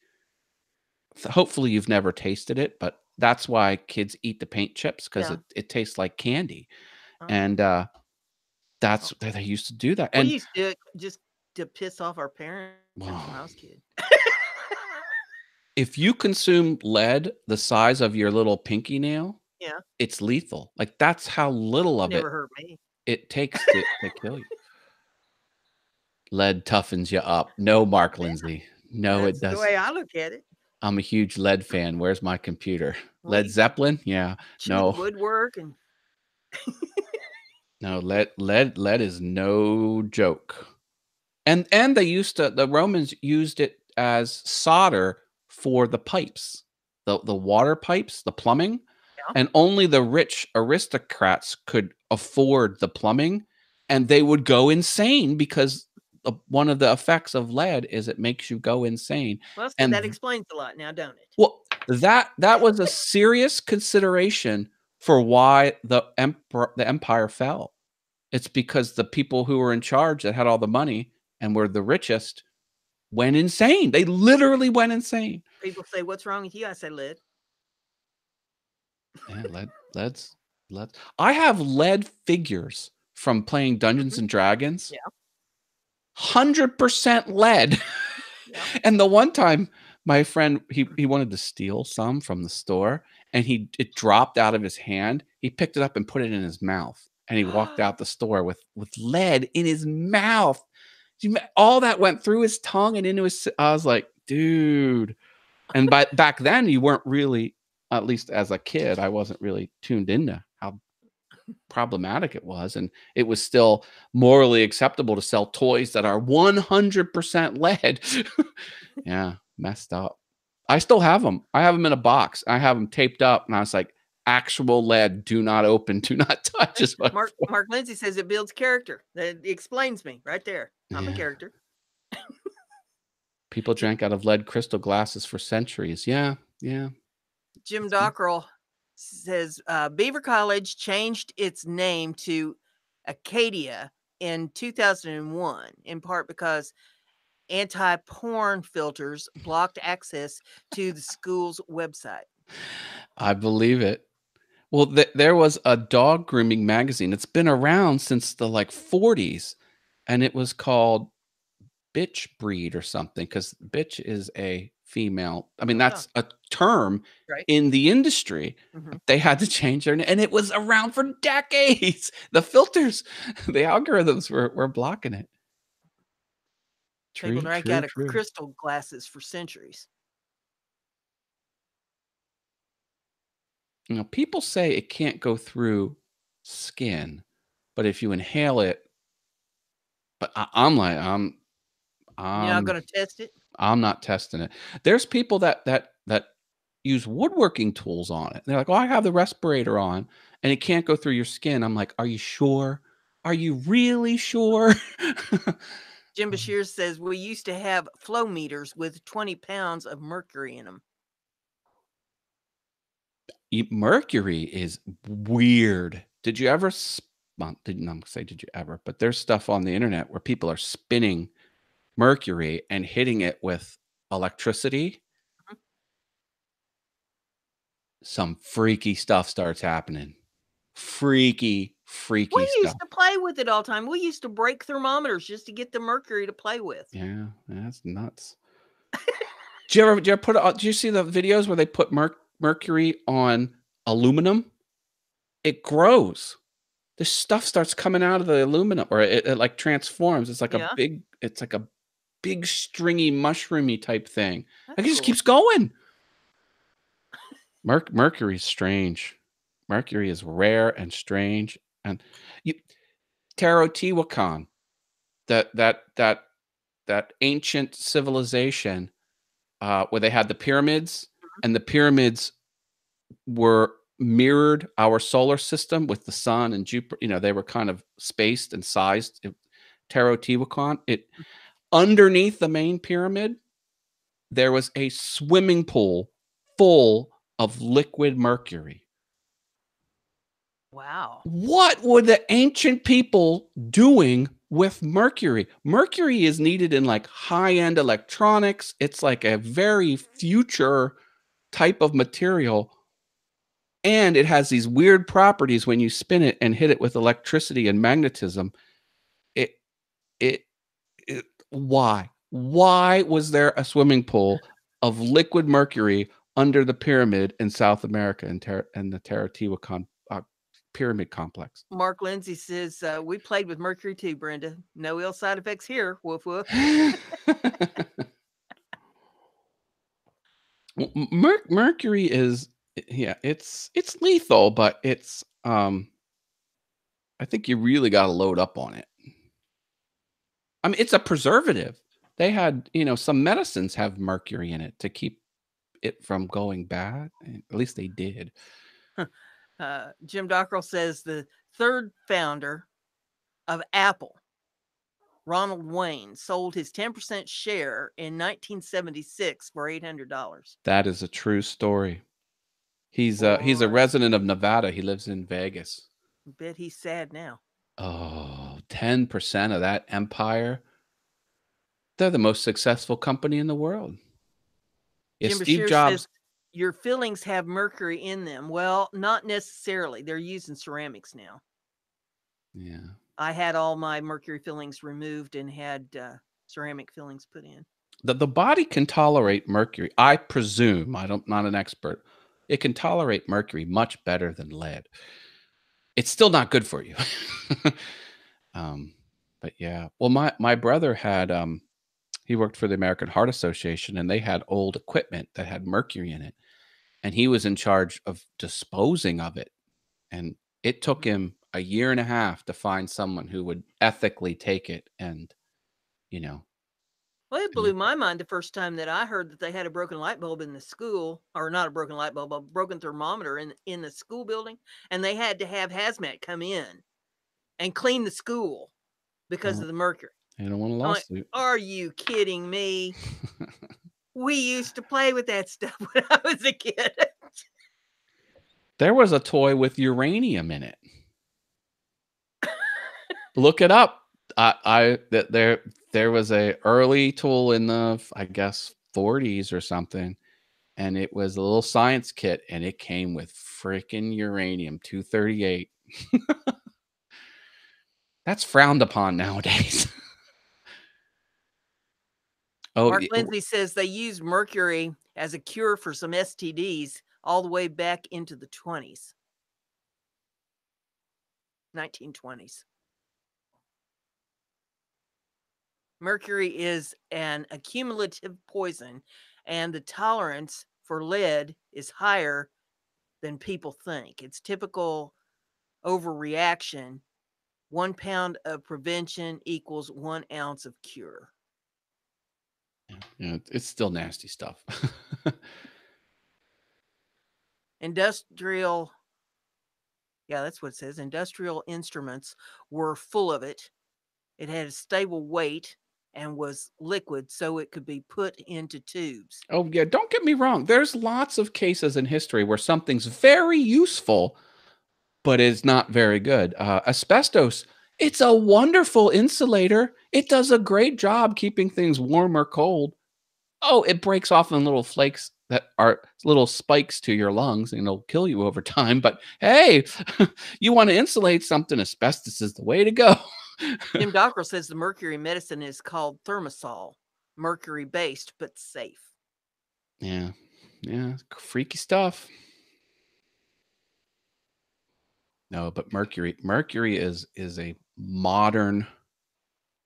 Hopefully you've never tasted it, but that's why kids eat the paint chips because it tastes like candy. And that's they used to do that. And we used to do it just to piss off our parents when I was a kid. If you consume lead the size of your little pinky nail, it's lethal. Like that's how little of Never hurt me. It takes to kill you. Lead toughens you up. No, Mark Lindsay. No, it doesn't. That's the way I look at it. I'm a huge lead fan. Where's my computer? Led Zeppelin? Yeah. No. Woodwork and no, lead is no joke. And they the Romans used it as solder for the pipes, the water pipes, the plumbing. Yeah. And only the rich aristocrats could afford the plumbing, and they would go insane because one of the effects of lead is it makes you go insane. Well, and that explains a lot now, don't it? Well, that was a serious consideration for why the empire fell. It's because the people who were in charge that had all the money and were the richest went insane. They literally went insane. People say, "What's wrong with you?" I say, "Lead." Yeah, I have lead figures from playing Dungeons and Dragons. Yeah. 100% lead. Yeah. And the one time my friend, he wanted to steal some from the store, and it dropped out of his hand. He picked it up and put it in his mouth, and he walked out the store with lead in his mouth. All that went through his tongue and into his. I was like, dude. And back then, you weren't really, at least as a kid, I wasn't really tuned into how problematic it was, and it was still morally acceptable to sell toys that are 100% lead. Yeah, messed up. I still have them. I have them in a box. I have them taped up, and I was like, actual lead, do not open, do not touch. Is what Mark Lindsay says it builds character. It explains me right there. I'm a Yeah. character. People drank out of lead crystal glasses for centuries. Yeah, yeah. Jim Dockrell says Beaver College changed its name to Acadia in 2001, in part because anti-porn filters blocked access to the school's website. I believe it. Well, there was a dog grooming magazine. It's been around since the like 40s, and it was called Bitch Breed or something, because bitch is a female. I mean, Oh, that's a term right. in the industry. Mhm. They had to change their name, and it was around for decades. The filters, the algorithms were blocking it. People True, drank true, out of true. crystal glasses for centuries. You know, people say it can't go through skin, but if you inhale it, but I'm like, You're not I'm going to test it? I'm not testing it. There's people that use woodworking tools on it. They're like, "Oh, I have the respirator on, and it can't go through your skin." I'm like, "Are you sure? Are you really sure?" Jim Bashir says we used to have flow meters with 20 pounds of mercury in them. Mercury is weird. Did you ever? Well, didn't I'm say did you ever? But there's stuff on the internet where people are spinning mercury and hitting it with electricity. Some freaky stuff starts happening. Freaky, We freaky used stuff. to play with it all the time. We used to break thermometers just to get the mercury to play with. Yeah, that's nuts. Do you see the videos where they put mercury on aluminum? It grows. This stuff starts coming out of the aluminum, or it like transforms. Yeah, It's like a big stringy mushroomy type thing. that's Like it just cool. keeps going. Mercury's strange. Mercury is rare and strange. And you Teotihuacan, that that that that ancient civilization, where they had the pyramids, and the pyramids were mirrored our solar system with the sun and Jupiter. You know, they were kind of spaced and sized. Teotihuacan, underneath the main pyramid, there was a swimming pool full of liquid mercury. Wow. What were the ancient people doing with mercury? Mercury is needed in like high-end electronics. It's like a very future type of material. And it has these weird properties when you spin it and hit it with electricity and magnetism. It, it, why? Why was there a swimming pool of liquid mercury under the pyramid in South America and the Teotihuacan pyramid complex? Mark Lindsay says we played with mercury too, Brenda. No ill side effects here. Woof woof. Mercury is, yeah, it's lethal, but it's I think you really got to load up on it. I mean, it's a preservative. They had, some medicines have mercury in it to keep it from going bad. At least they did. Jim Dockrell says the third founder of Apple, Ronald Wayne, sold his 10% share in 1976 for $800. That is a true story. He's a Boy, resident of Nevada. He lives in Vegas. bet he's sad now. Oh, 10% of that empire. They're the most successful company in the world. Yeah, Jim Steve Bashir says Jobs. your fillings have mercury in them. Well, not necessarily. They're using ceramics now. Yeah. I had all my mercury fillings removed and had ceramic fillings put in. The body can tolerate mercury. I presume, not an expert. It can tolerate mercury much better than lead. It's still not good for you. But yeah. Well, my brother had he worked for the American Heart Association, and they had old equipment that had mercury in it, and he was in charge of disposing of it. And it took him a year and a half to find someone who would ethically take it and, you know, Well, it and blew my mind the first time that I heard that they had a broken light bulb in the school, or not a broken light bulb, a broken thermometer in the school building, and they had to have hazmat come in and clean the school because well, of the mercury. they don't want a I'm like, lawsuit. are you kidding me? We used to play with that stuff when I was a kid. There was a toy with uranium in it. Look it up. There was a early tool in the, I guess, 40s or something, and it was a little science kit, and it came with freaking uranium-238. That's frowned upon nowadays. Oh, Mark Lindsay says they used mercury as a cure for some STDs all the way back into the 1920s. Mercury is an accumulative poison, and the tolerance for lead is higher than people think. It's typical overreaction. 1 pound of prevention equals 1 ounce of cure. yeah, it's still nasty stuff. Industrial, yeah, that's what it says. Industrial instruments were full of it. It had a stable weight and was liquid, so it could be put into tubes. Oh, yeah, don't get me wrong. There's lots of cases in history where something's very useful, but is not very good. Asbestos, it's a wonderful insulator. It does a great job keeping things warm or cold. Oh, it breaks off in little flakes that are little spikes to your lungs, and it'll kill you over time. But hey, you want to insulate something, asbestos is the way to go. Jim Dockrell says the mercury medicine is called Thermosol, mercury based but safe. Yeah, yeah, freaky stuff. No, but mercury is a modern.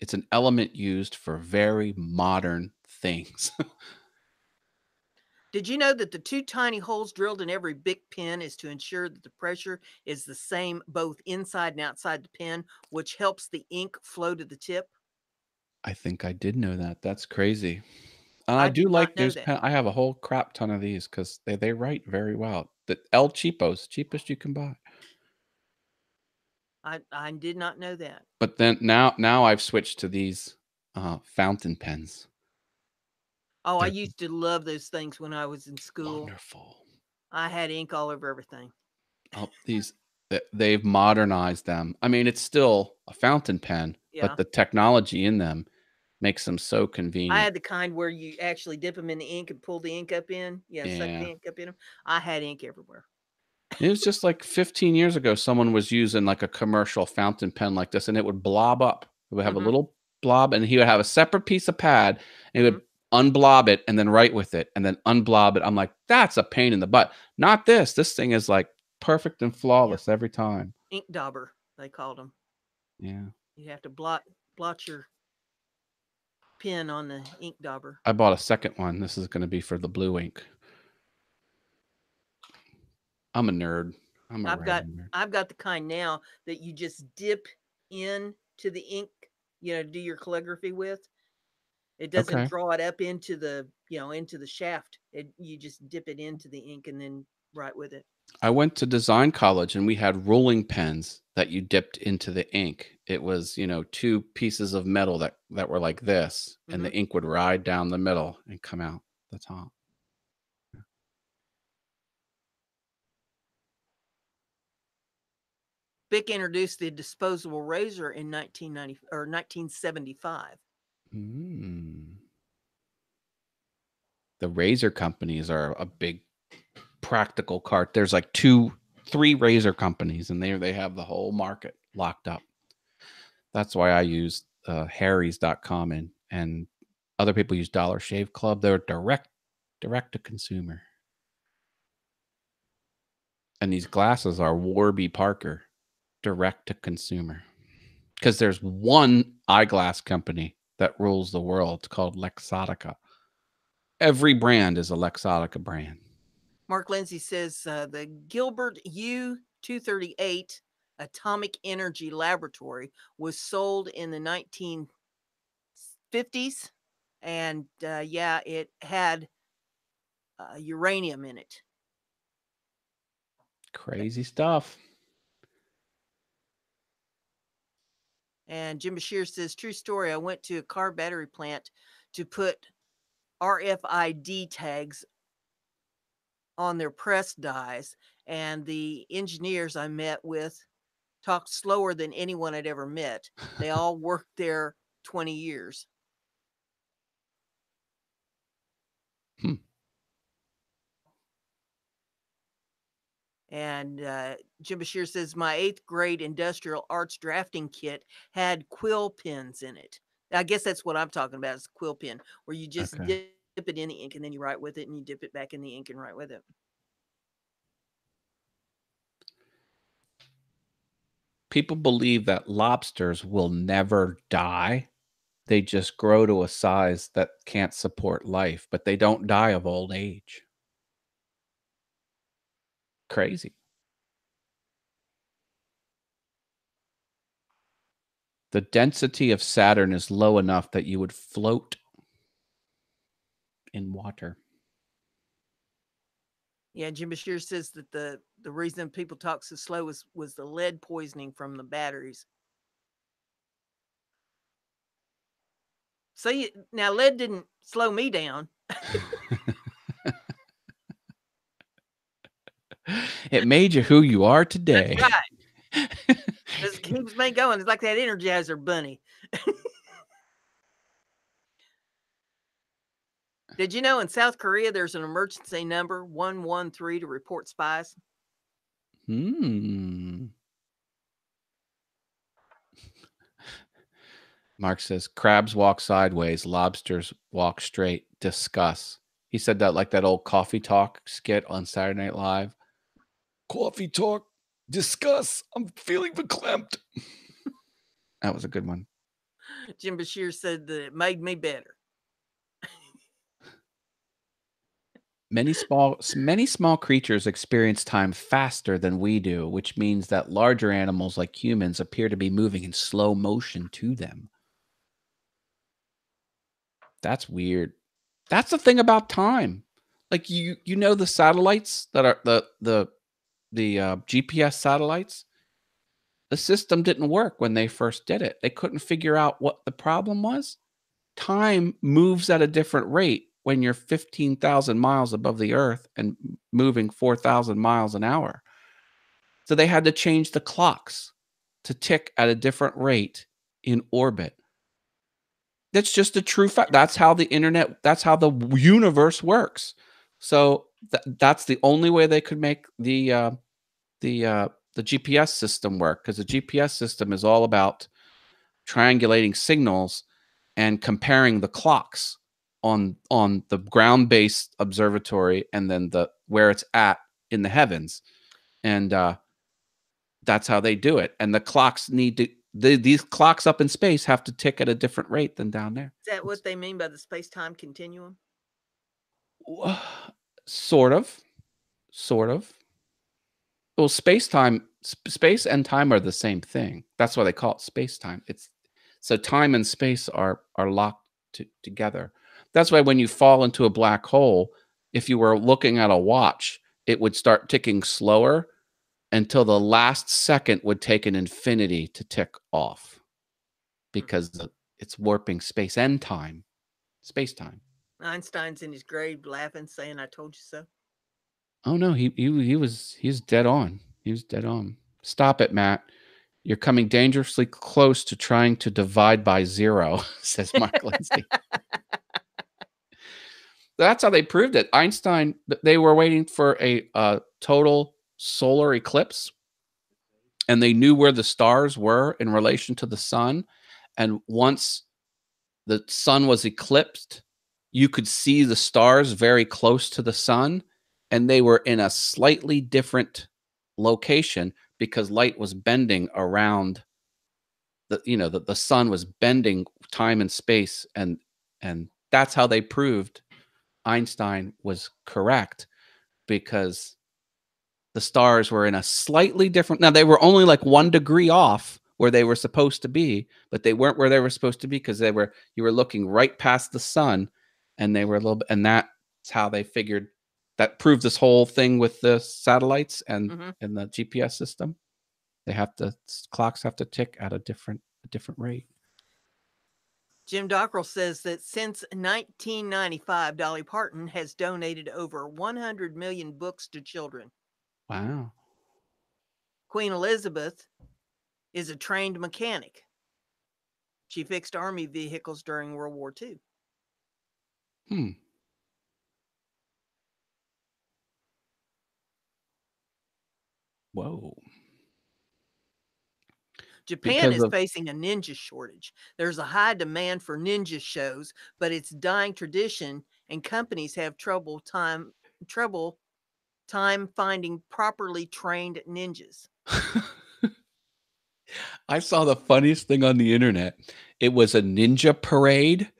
It's an element used for very modern things. Did you know that the 2 tiny holes drilled in every Bic pen is to ensure that the pressure is the same both inside and outside the pen, which helps the ink flow to the tip? I think I did know that. That's crazy. And I I do did not like know news that. pen. I have a whole crap ton of these because they write very well. The El Cheapos, cheapest you can buy. I did not know that. But then now I've switched to these fountain pens. Oh, I They're used to love those things when I was in school. wonderful. I had ink all over everything. Oh, they've modernized them. I mean, it's still a fountain pen, but Yeah. the technology in them makes them so I convenient. had the kind where you actually dip them in the ink and pull the ink up in. Yeah, suck Yeah. the ink up in them. I had ink everywhere. It was just like 15 years ago, someone was using like a commercial fountain pen like this, and it would blob up. It would have a Mhm, little blob, and he would have a separate piece of pad, and he mhm. would unblob it and then write with it and then unblob it. I'm like, that's a pain in the butt. Not this. This thing is like perfect and Yeah. flawless every time. Ink dauber, they called them. Yeah. You have to blot your pen on the ink dauber. I bought a second one. This is going to be for the blue ink. I'm a nerd. I'm a I've writing got nerd. I've got the kind now that you just dip in to the ink, do your calligraphy with. It doesn't Okay. draw it up into into the shaft. You just dip it into the ink and then write with it. I went to design college and we had rolling pens that you dipped into the ink. It was, two pieces of metal that were like this, and the Mhm. ink would ride down the middle and come out the top. Bic introduced the disposable razor in 1990 or 1975. Mm. The razor companies are a big practical cart. There's like 3 razor companies, and they have the whole market locked up. That's why I use harrys.com and other people use Dollar Shave Club. They're direct to consumer. And these glasses are Warby Parker, direct to consumer. Because there's one eyeglass company that rules the world. It's called Luxottica. Every brand is a Luxottica brand. Mark Lindsay says the Gilbert U-238 Atomic Energy Laboratory was sold in the 1950s, and yeah, it had uranium in it. Crazy stuff. And Jim Bashir says, true story. I went to a car battery plant to put RFID tags on their press dies, and the engineers I met with talked slower than anyone I'd ever met. They all worked there 20 years. And Jim Bashir says, my 8th grade industrial arts drafting kit had quill pens in it. I guess that's what I'm talking about, is quill pen, where you just dip it in the ink and then you write with it, and you dip it back in the ink and write with it. People believe that lobsters will never die. They just grow to a size that can't support life, but they don't die of old age. Crazy. The density of Saturn is low enough that you would float in water. Yeah, Jim Bashir says that the reason people talk so slow was the lead poisoning from the batteries. See, now lead didn't slow me down. It made you who you are today. That's right. It keeps me going. It's like that Energizer bunny. Did you know in South Korea there's an emergency number 113 to report spies? Mark says, crabs walk sideways, lobsters walk straight. Discuss. He said that like that old coffee talk skit on Saturday Night Live. Coffee talk, discuss. I'm feeling verklempt. That was a good one. Jim Bashir said that it made me better. Many small creatures experience time faster than we do, which means that larger animals like humans appear to be moving in slow motion to them. That's weird. That's the thing about time. Like you know the satellites that are the GPS satellites. The system didn't work when they first did it. They couldn't figure out what the problem was. Time moves at a different rate when you're 15,000 miles above the earth and moving 4,000 miles an hour. So they had to change the clocks to tick at a different rate in orbit. That's just a true fact. That's how the internet, that's how the universe works. So that's the only way they could make the GPS system work, because the GPS system is all about triangulating signals and comparing the clocks on the ground-based observatory and then where it's at in the heavens, and that's how they do it. And the clocks need to these clocks up in space have to tick at a different rate than down there. Is that what they mean by the space-time continuum? Sort of. Well, space and time are the same thing. That's why they call it space-time. So time and space are locked together. That's why when you fall into a black hole, if you were looking at a watch, it would start ticking slower until the last second would take an infinity to tick off, because it's warping space and time. Space-time. Einstein's in his grave laughing, saying, I told you so. Oh no, he's dead on. He was dead on. Stop it, Matt. You're coming dangerously close to trying to divide by 0, says Mark Lindsay. That's how they proved it. Einstein, they were waiting for a total solar eclipse, and they knew where the stars were in relation to the sun. And once the sun was eclipsed, you could see the stars very close to the sun, and they were in a slightly different location because light was bending around the sun was bending time and space, and that's how they proved Einstein was correct, because the stars were in a slightly different. Now they were only like 1 degree off where they were supposed to be, but they weren't where they were supposed to be because you were looking right past the sun, and they were a little bit, and that's how they figured that proved this whole thing with the satellites and the GPS system. Clocks have to tick at a different rate. Jim Dockrell says that since 1995, Dolly Parton has donated over 100 million books to children. Wow. Queen Elizabeth is a trained mechanic. She fixed Army vehicles during World War II. Whoa. Japan is facing a ninja shortage. There's a high demand for ninja shows, but it's dying tradition, and companies have trouble time finding properly trained ninjas. I saw the funniest thing on the internet. It was a ninja parade,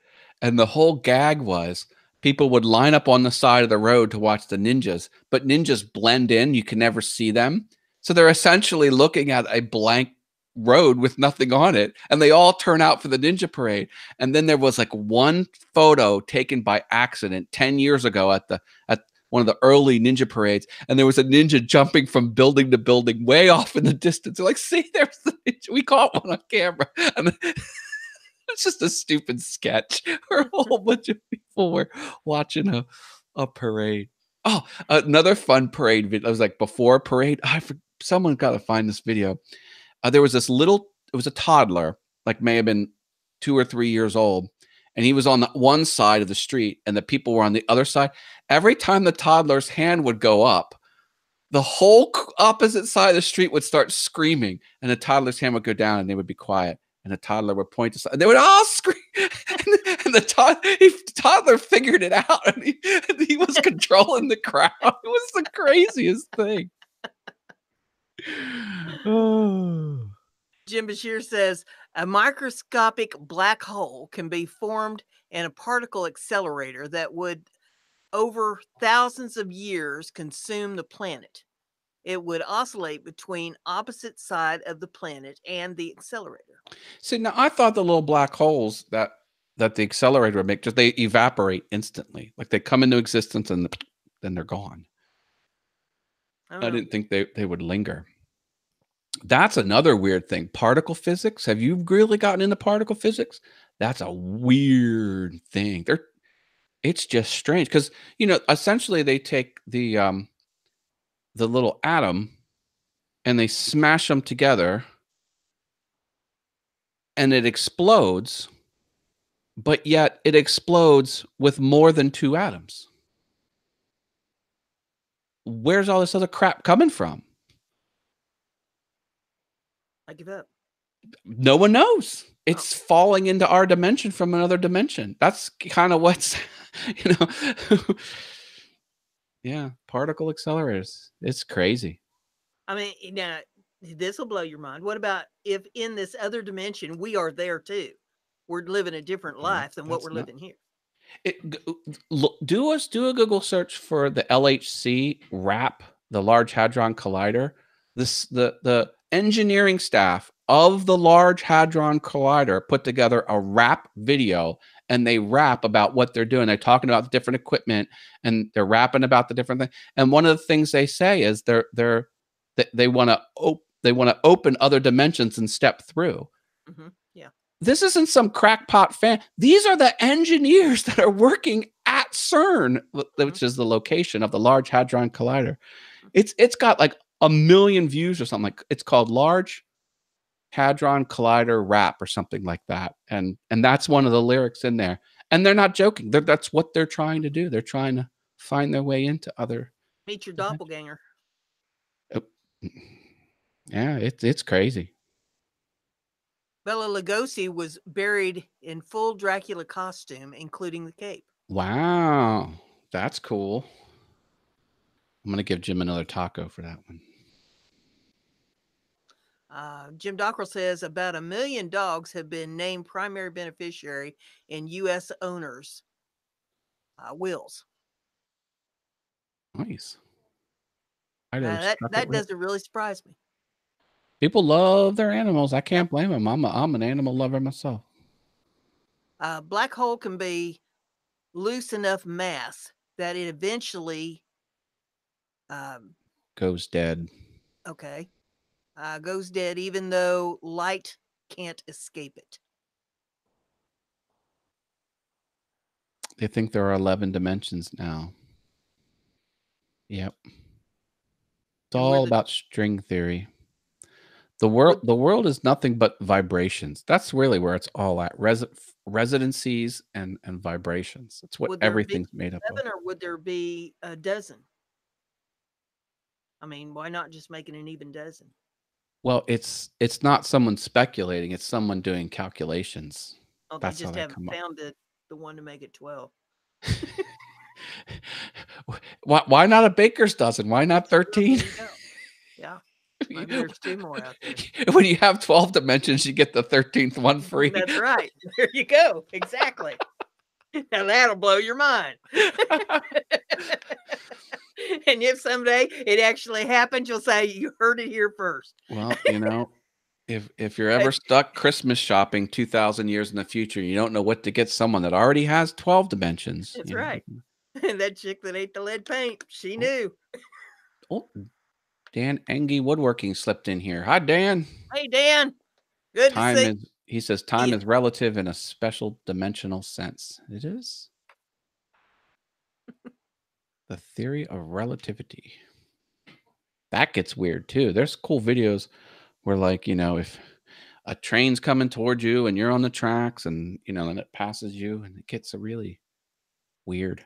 and the whole gag was people would line up on the side of the road to watch the ninjas, but ninjas blend in. You can never see them. So they're essentially looking at a blank road with nothing on it, and they all turn out for the ninja parade. And then there was like one photo taken by accident 10 years ago at one of the early ninja parades, and there was a ninja jumping from building to building way off in the distance. They're like, see, there's the ninja. We caught one on camera. And it's just a stupid sketch where a whole bunch of people were watching a parade. Oh, another fun parade video. I was like, before a parade, someone got to find this video. There was this it was a toddler, like may have been 2 or 3 years old. And he was on the one side of the street, and the people were on the other side. Every time the toddler's hand would go up, the whole opposite side of the street would start screaming, and the toddler's hand would go down, and they would be quiet. And the toddler would point to something. They would all scream. And the toddler figured it out, and he was controlling the crowd. It was the craziest thing. Oh. Jim Bashir says a microscopic black hole can be formed in a particle accelerator that would, over thousands of years, consume the planet. It would oscillate between opposite side of the planet and the accelerator. See, now I thought the little black holes that the accelerator would make, just they evaporate instantly. Like they come into existence and then they're gone. I didn't think they would linger. That's another weird thing. Particle physics. Have you really gotten into particle physics? That's a weird thing. It's just strange because, essentially they take the little atom and they smash them together and it explodes, but yet it explodes with more than 2 atoms. Where's all this other crap coming from? I give up. No one knows. It's falling into our dimension from another dimension. That's kind of what's, yeah, particle accelerators. It's crazy. I mean, now this will blow your mind. What about if in this other dimension we are there too? We're living a different life than what we're living here. Do a Google search for the LHC RAP, the Large Hadron Collider. The engineering staff of the Large Hadron Collider put together a rap video, and they rap about what they're doing. They're talking about the different equipment, and they're rapping about the different things. And one of the things they say is they want to open other dimensions and step through. Yeah. This isn't some crackpot fan. These are the engineers that are working at CERN, which is the location of the Large Hadron Collider. It's got like 1 million views or something. Like it's called Large Hadron Collider Rap or something like that. And that's one of the lyrics in there. And they're not joking. That's what they're trying to do. They're trying to find their way into other. Meet your doppelganger. Oh, yeah, it's crazy. Bela Lugosi was buried in full Dracula costume, including the cape. Wow, that's cool. I'm gonna give Jim another taco for that one. Jim Dockrell says about 1 million dogs have been named primary beneficiary in U.S. owners' wills. Nice. That doesn't really surprise me. People love their animals. I can't blame them. I'm an animal lover myself. Black hole can be loose enough mass that it eventually Goes dead. Okay. Goes dead even though light can't escape it. They think there are 11 dimensions now. Yep. It's all about string theory. The world is nothing but vibrations. That's really where it's all at. Residencies and vibrations. That's what everything's made up of. Or would there be a dozen? I mean, why not just make it an even dozen? Well, it's not someone speculating. It's someone doing calculations. Oh, That's they just how haven't found the one to make it 12. Why not a baker's dozen? Why not 13? Yeah. Maybe there's 2 more out there. When you have 12 dimensions, you get the 13th one free. That's right. There you go. Exactly. Now that'll blow your mind. And if someday it actually happens, you'll say you heard it here first. Well, if you're ever stuck Christmas shopping 2,000 years in the future, you don't know what to get someone that already has 12 dimensions. That's right. And that chick that ate the lead paint, she knew. Oh, Dan Engie Woodworking slipped in here. Hi, Dan. Hey, Dan. Good to see you. He says time is relative in a special dimensional sense. It is. The theory of relativity. That gets weird too. There's cool videos where, like, if a train's coming towards you and you're on the tracks and, and it passes you, and it gets really weird.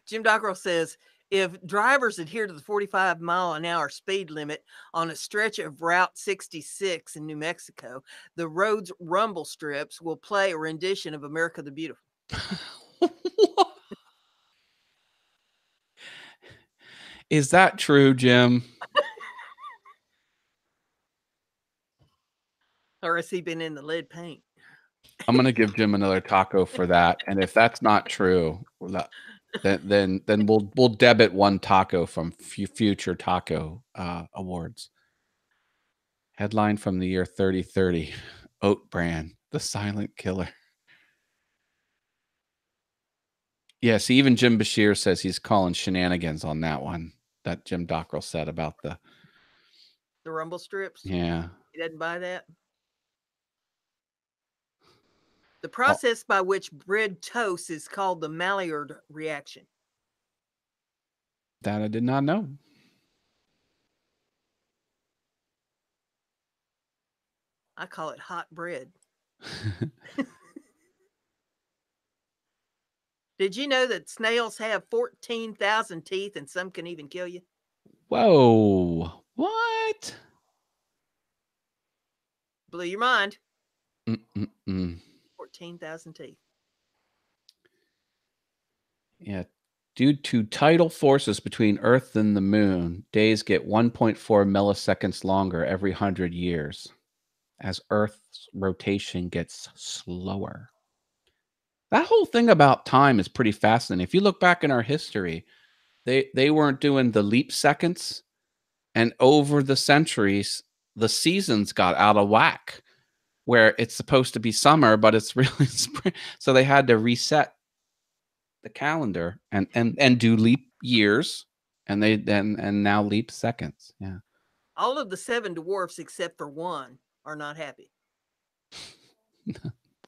Jim Dockrell says, if drivers adhere to the 45-mile-an-hour speed limit on a stretch of Route 66 in New Mexico, the road's rumble strips will play a rendition of America the Beautiful. Is that true, Jim? Or has he been in the lead paint? I'm going to give Jim another taco for that. And if that's not true, then we'll debit 1 taco from future taco awards. Headline from the year 3030, Oat Bran, the silent killer. Yes, even Jim Bashir says he's calling shenanigans on that one that Jim Dockrell said about the rumble strips. Yeah. He doesn't buy that. The process by which bread toasts is called the Maillard reaction. That I did not know. I call it hot bread. Did you know that snails have 14,000 teeth and some can even kill you? Whoa. What? Blew your mind. 14,000 teeth. Yeah. Due to tidal forces between Earth and the moon, days get 1.4 milliseconds longer every 100 years as Earth's rotation gets slower. That whole thing about time is pretty fascinating. If you look back in our history, they weren't doing the leap seconds, and over the centuries, the seasons got out of whack, where it's supposed to be summer, but it's really spring. So they had to reset the calendar and do leap years, and now leap seconds. Yeah. All of the 7 dwarfs except for 1 are not happy.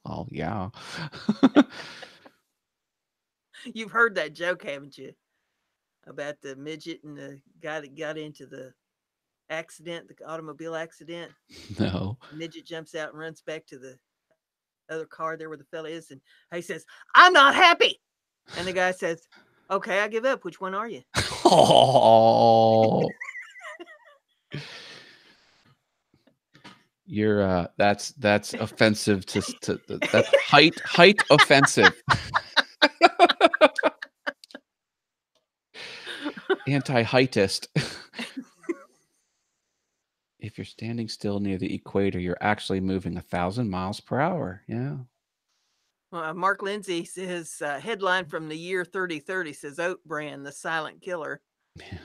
Oh yeah. You've heard that joke, haven't you? About the midget and the guy that got into the accident, the automobile accident. No. The midget jumps out and runs back to the other car there where the fella is, and he says, "I'm not happy." And the guy says, "Okay, I give up. Which one are you?" Oh, you're that's offensive to that's height offensive. Anti-heightist. If you're standing still near the equator, you're actually moving 1,000 miles per hour. Yeah. Mark Lindsay, his headline from the year 3030 says, "Oat Bran, the silent killer." Yeah.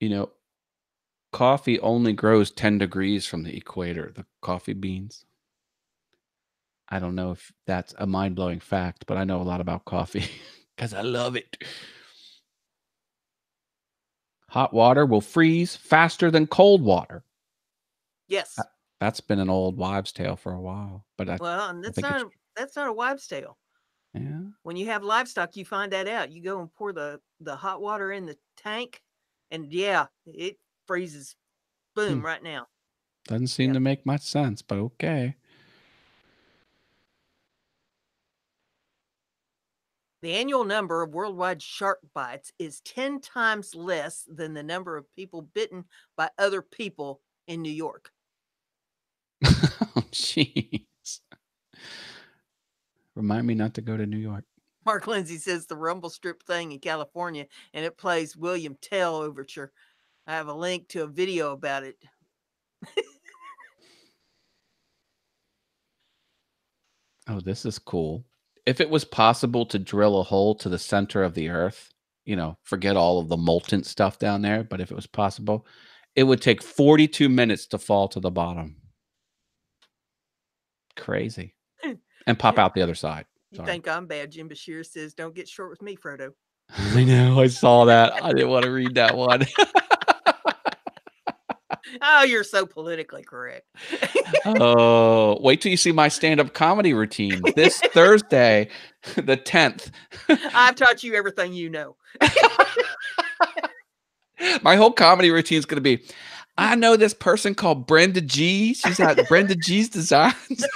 You know, coffee only grows 10 degrees from the equator, the coffee beans. I don't know if that's a mind-blowing fact, but I know a lot about coffee because I love it. Hot water will freeze faster than cold water. Yes. That's been an old wives' tale for a while, but Well, and I think it's that's not a wives' tale. yeah. When you have livestock, you find that out. You go and pour the hot water in the tank, and yeah, it freezes. Hmm. Boom! Right now. Doesn't seem Yeah. to make much sense, but okay. The annual number of worldwide shark bites is 10 times less than the number of people bitten by other people in New York. Oh, jeez. Remind me not to go to New York. Mark Lindsay says the Rumble Strip thing in California, and it plays William Tell Overture. I have a link to a video about it. Oh, this is cool. If it was possible to drill a hole to the center of the earth, forget all of the molten stuff down there, but if it was possible, it would take 42 minutes to fall to the bottom. Crazy. And pop out the other side. You Sorry. think I'm bad? Jim Bashir says, "Don't get short with me, Frodo." I know. I saw that. I didn't want to read that one. Oh, you're so politically correct. Oh, wait till you see my stand-up comedy routine this Thursday, the 10th. I've taught you everything you know. My whole comedy routine is going to be, I know this person called BrendaG. She's at BrendaG's Designs.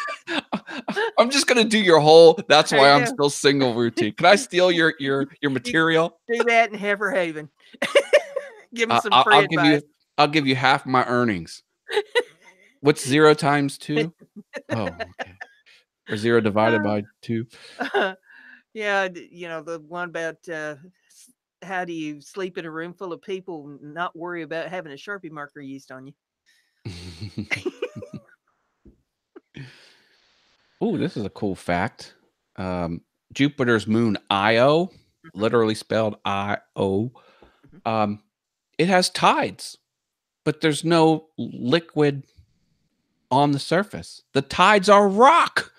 I'm just going to do your whole "that's There why you I'm go. still single" routine. Can I steal your material? Do that in Heifer Haven. Give them some I'll, free I'll give advice. you I'll give you half my earnings. What's 0 times 2? Oh, okay. Or 0 divided by 2. Yeah, the one about how do you sleep in a room full of people and not worry about having a Sharpie marker used on you? Oh, this is a cool fact. Jupiter's moon Io, literally spelled I-O, Mhm. it has tides, but there's no liquid on the surface. The tides are rock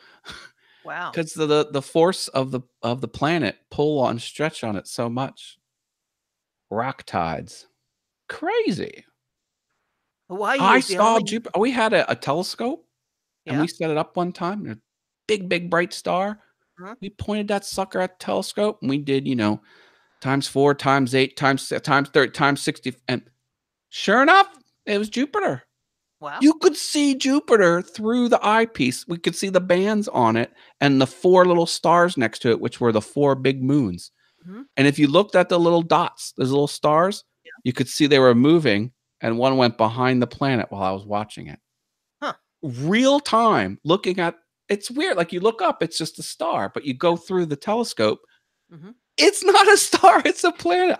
Wow. because the force of the planet pull on stretch on it so much. Rock tides, crazy. Hawaii I is the saw only. Jupiter. We had a telescope, and Yeah. we set it up one time. A big bright star. Uh-huh. We pointed that sucker at the telescope, and we did times 4, times 8, times 30, times 60, and sure enough, it was Jupiter. Wow. You could see Jupiter through the eyepiece. We could see the bands on it and the 4 little stars next to it, which were the 4 big moons. Mhm. And if you looked at the little dots, those little stars, Yeah. you could see they were moving, and one went behind the planet while I was watching it. Huh. Real time, looking at it's weird. Like you look up, it's just a star, but you go through the telescope, Mhm. it's not a star, it's a planet.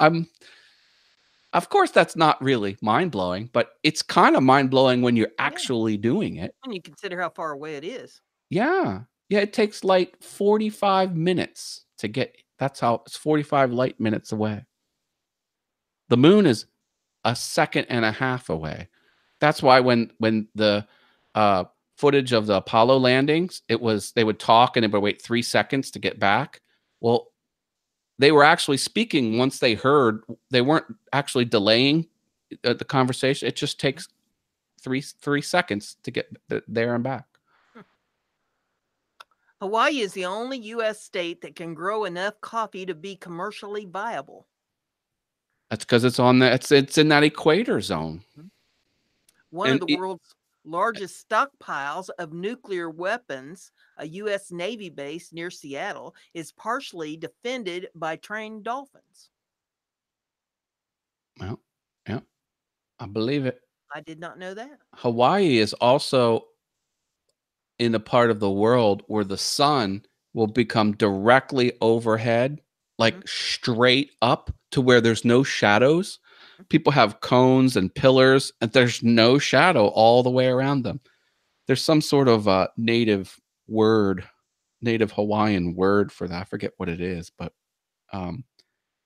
Of course, that's not really mind-blowing, but it's kind of mind-blowing when you're Yeah. actually doing it. When you consider how far away it is. Yeah. Yeah, it takes like 45 minutes to get that's how it's 45 light minutes away. The moon is a second and a half away. That's why when the uh, footage of the Apollo landings, they would talk and they would wait 3 seconds to get back. Well, they were actually speaking once they heard. They weren't actually delaying the conversation. It just Mhm. takes 3 seconds to get there and back. Hmm. Hawaii is the only U.S. state that can grow enough coffee to be commercially viable. That's because it's on the it's in that equator zone. Mhm. One of And the world's largest stockpiles of nuclear weapons, a U.S. Navy base near Seattle, is partially defended by trained dolphins. Well, yeah, I believe it. I did not know that. Hawaii is also in a part of the world where the sun will become directly overhead, Mhm. like straight up to where there's no shadows. People have cones and pillars, and there's no shadow all the way around them. There's some sort of word, native Hawaiian word for that. I forget what it is, but um,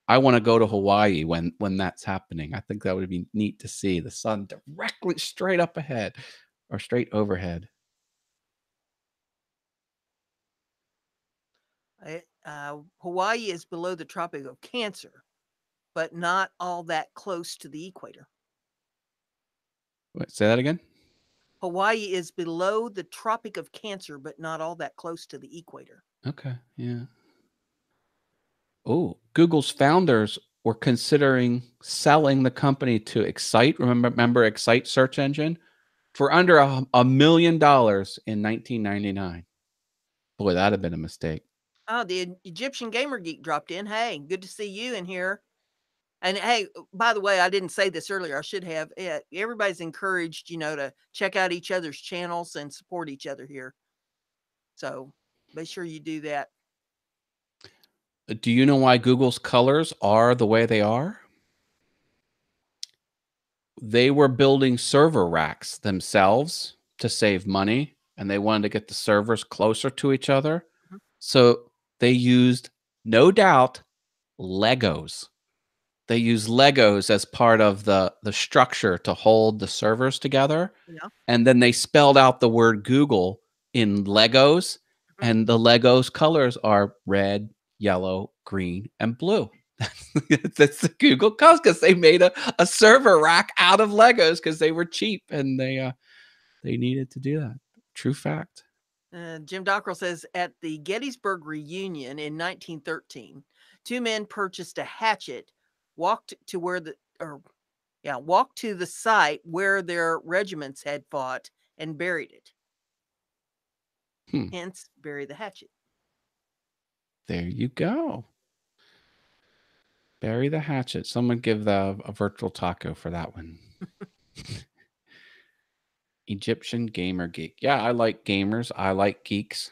I want to go to Hawaii when that's happening. I think that would be neat to see the sun directly straight up ahead or straight overhead. Hawaii is below the Tropic of Cancer, but not all that close to the equator. Wait, say that again. Hawaii is below the Tropic of Cancer, but not all that close to the equator. Okay, yeah. Oh, Google's founders were considering selling the company to Excite. Remember Excite search engine for under $1 million in 1999. Boy, that'd have been a mistake. Oh, the Egyptian Gamer Geek dropped in. Hey, good to see you in here. And hey, by the way, I didn't say this earlier. I should have. Everybody's encouraged, to check out each other's channels and support each other here. So make sure you do that. Do you know why Google's colors are the way they are? They were building server racks themselves to save money, and they wanted to get the servers closer to each other. Mhm. So they used, no doubt, Legos. They use Legos as part of the structure to hold the servers together. Yeah. And then they spelled out the word Google in Legos, Mhm. and the Legos colors are red, yellow, green, and blue. That's the Google colors because they made a server rack out of Legos because they were cheap and they needed to do that. True fact. Jim Dockrell says at the Gettysburg reunion in 1913, two men purchased a hatchet, walked to walked to the site where their regiments had fought and buried it. Hmm. Hence, bury the hatchet. There you go. Bury the hatchet. Someone give a virtual taco for that one. Egyptian Gamer Geek. Yeah, I like gamers. I like geeks.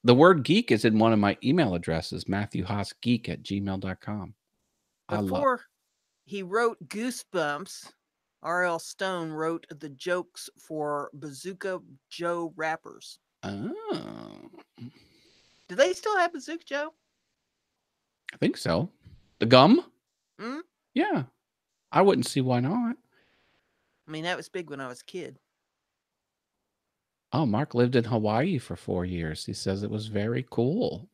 The word geek is in one of my email addresses, matthewhaasgeek@gmail.com. I love. Before he wrote Goosebumps, R.L. Stone wrote the jokes for Bazooka Joe rappers. Oh, Do they still have Bazooka Joe? I think so. The gum? Hmm? Yeah. I wouldn't see why not. I mean, that was big when I was a kid. Oh, Mark lived in Hawaii for 4 years. He says it was very cool.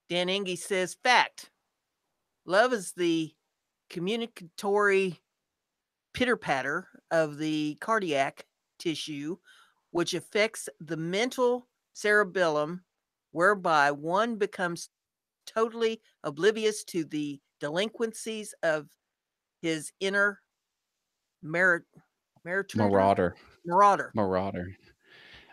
Dan Engie says, fact. Love is the communicatory pitter patter of the cardiac tissue, which affects the mental cerebellum, whereby one becomes totally oblivious to the delinquencies of his inner merit, Marauder. marauder. Marauder.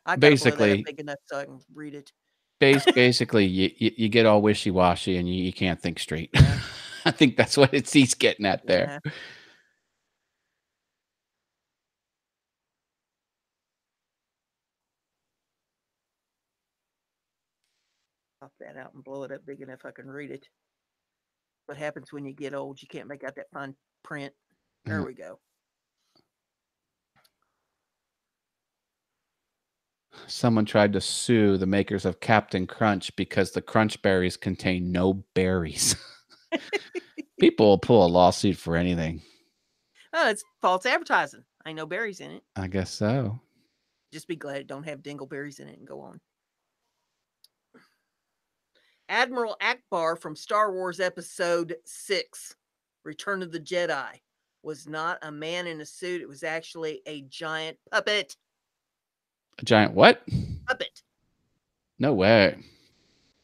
I got to blow that up Basically, big enough so I can read it. basically, you get all wishy washy and you can't think straight. Yeah. I think that's what he's getting at there. Yeah. Pop that out and blow it up big enough I can read it. What happens when you get old? You can't make out that fine print. There Yeah. we go. Someone tried to sue the makers of Captain Crunch because the Crunch berries contain no berries. People will pull a lawsuit for anything. Oh, it's false advertising. Ain't no berries in it. I guess so. Just be glad it don't have dingleberries in it and go on. Admiral Akbar from Star Wars Episode 6, Return of the Jedi, was not a man in a suit. It was actually a giant puppet. A giant what? Puppet. No way.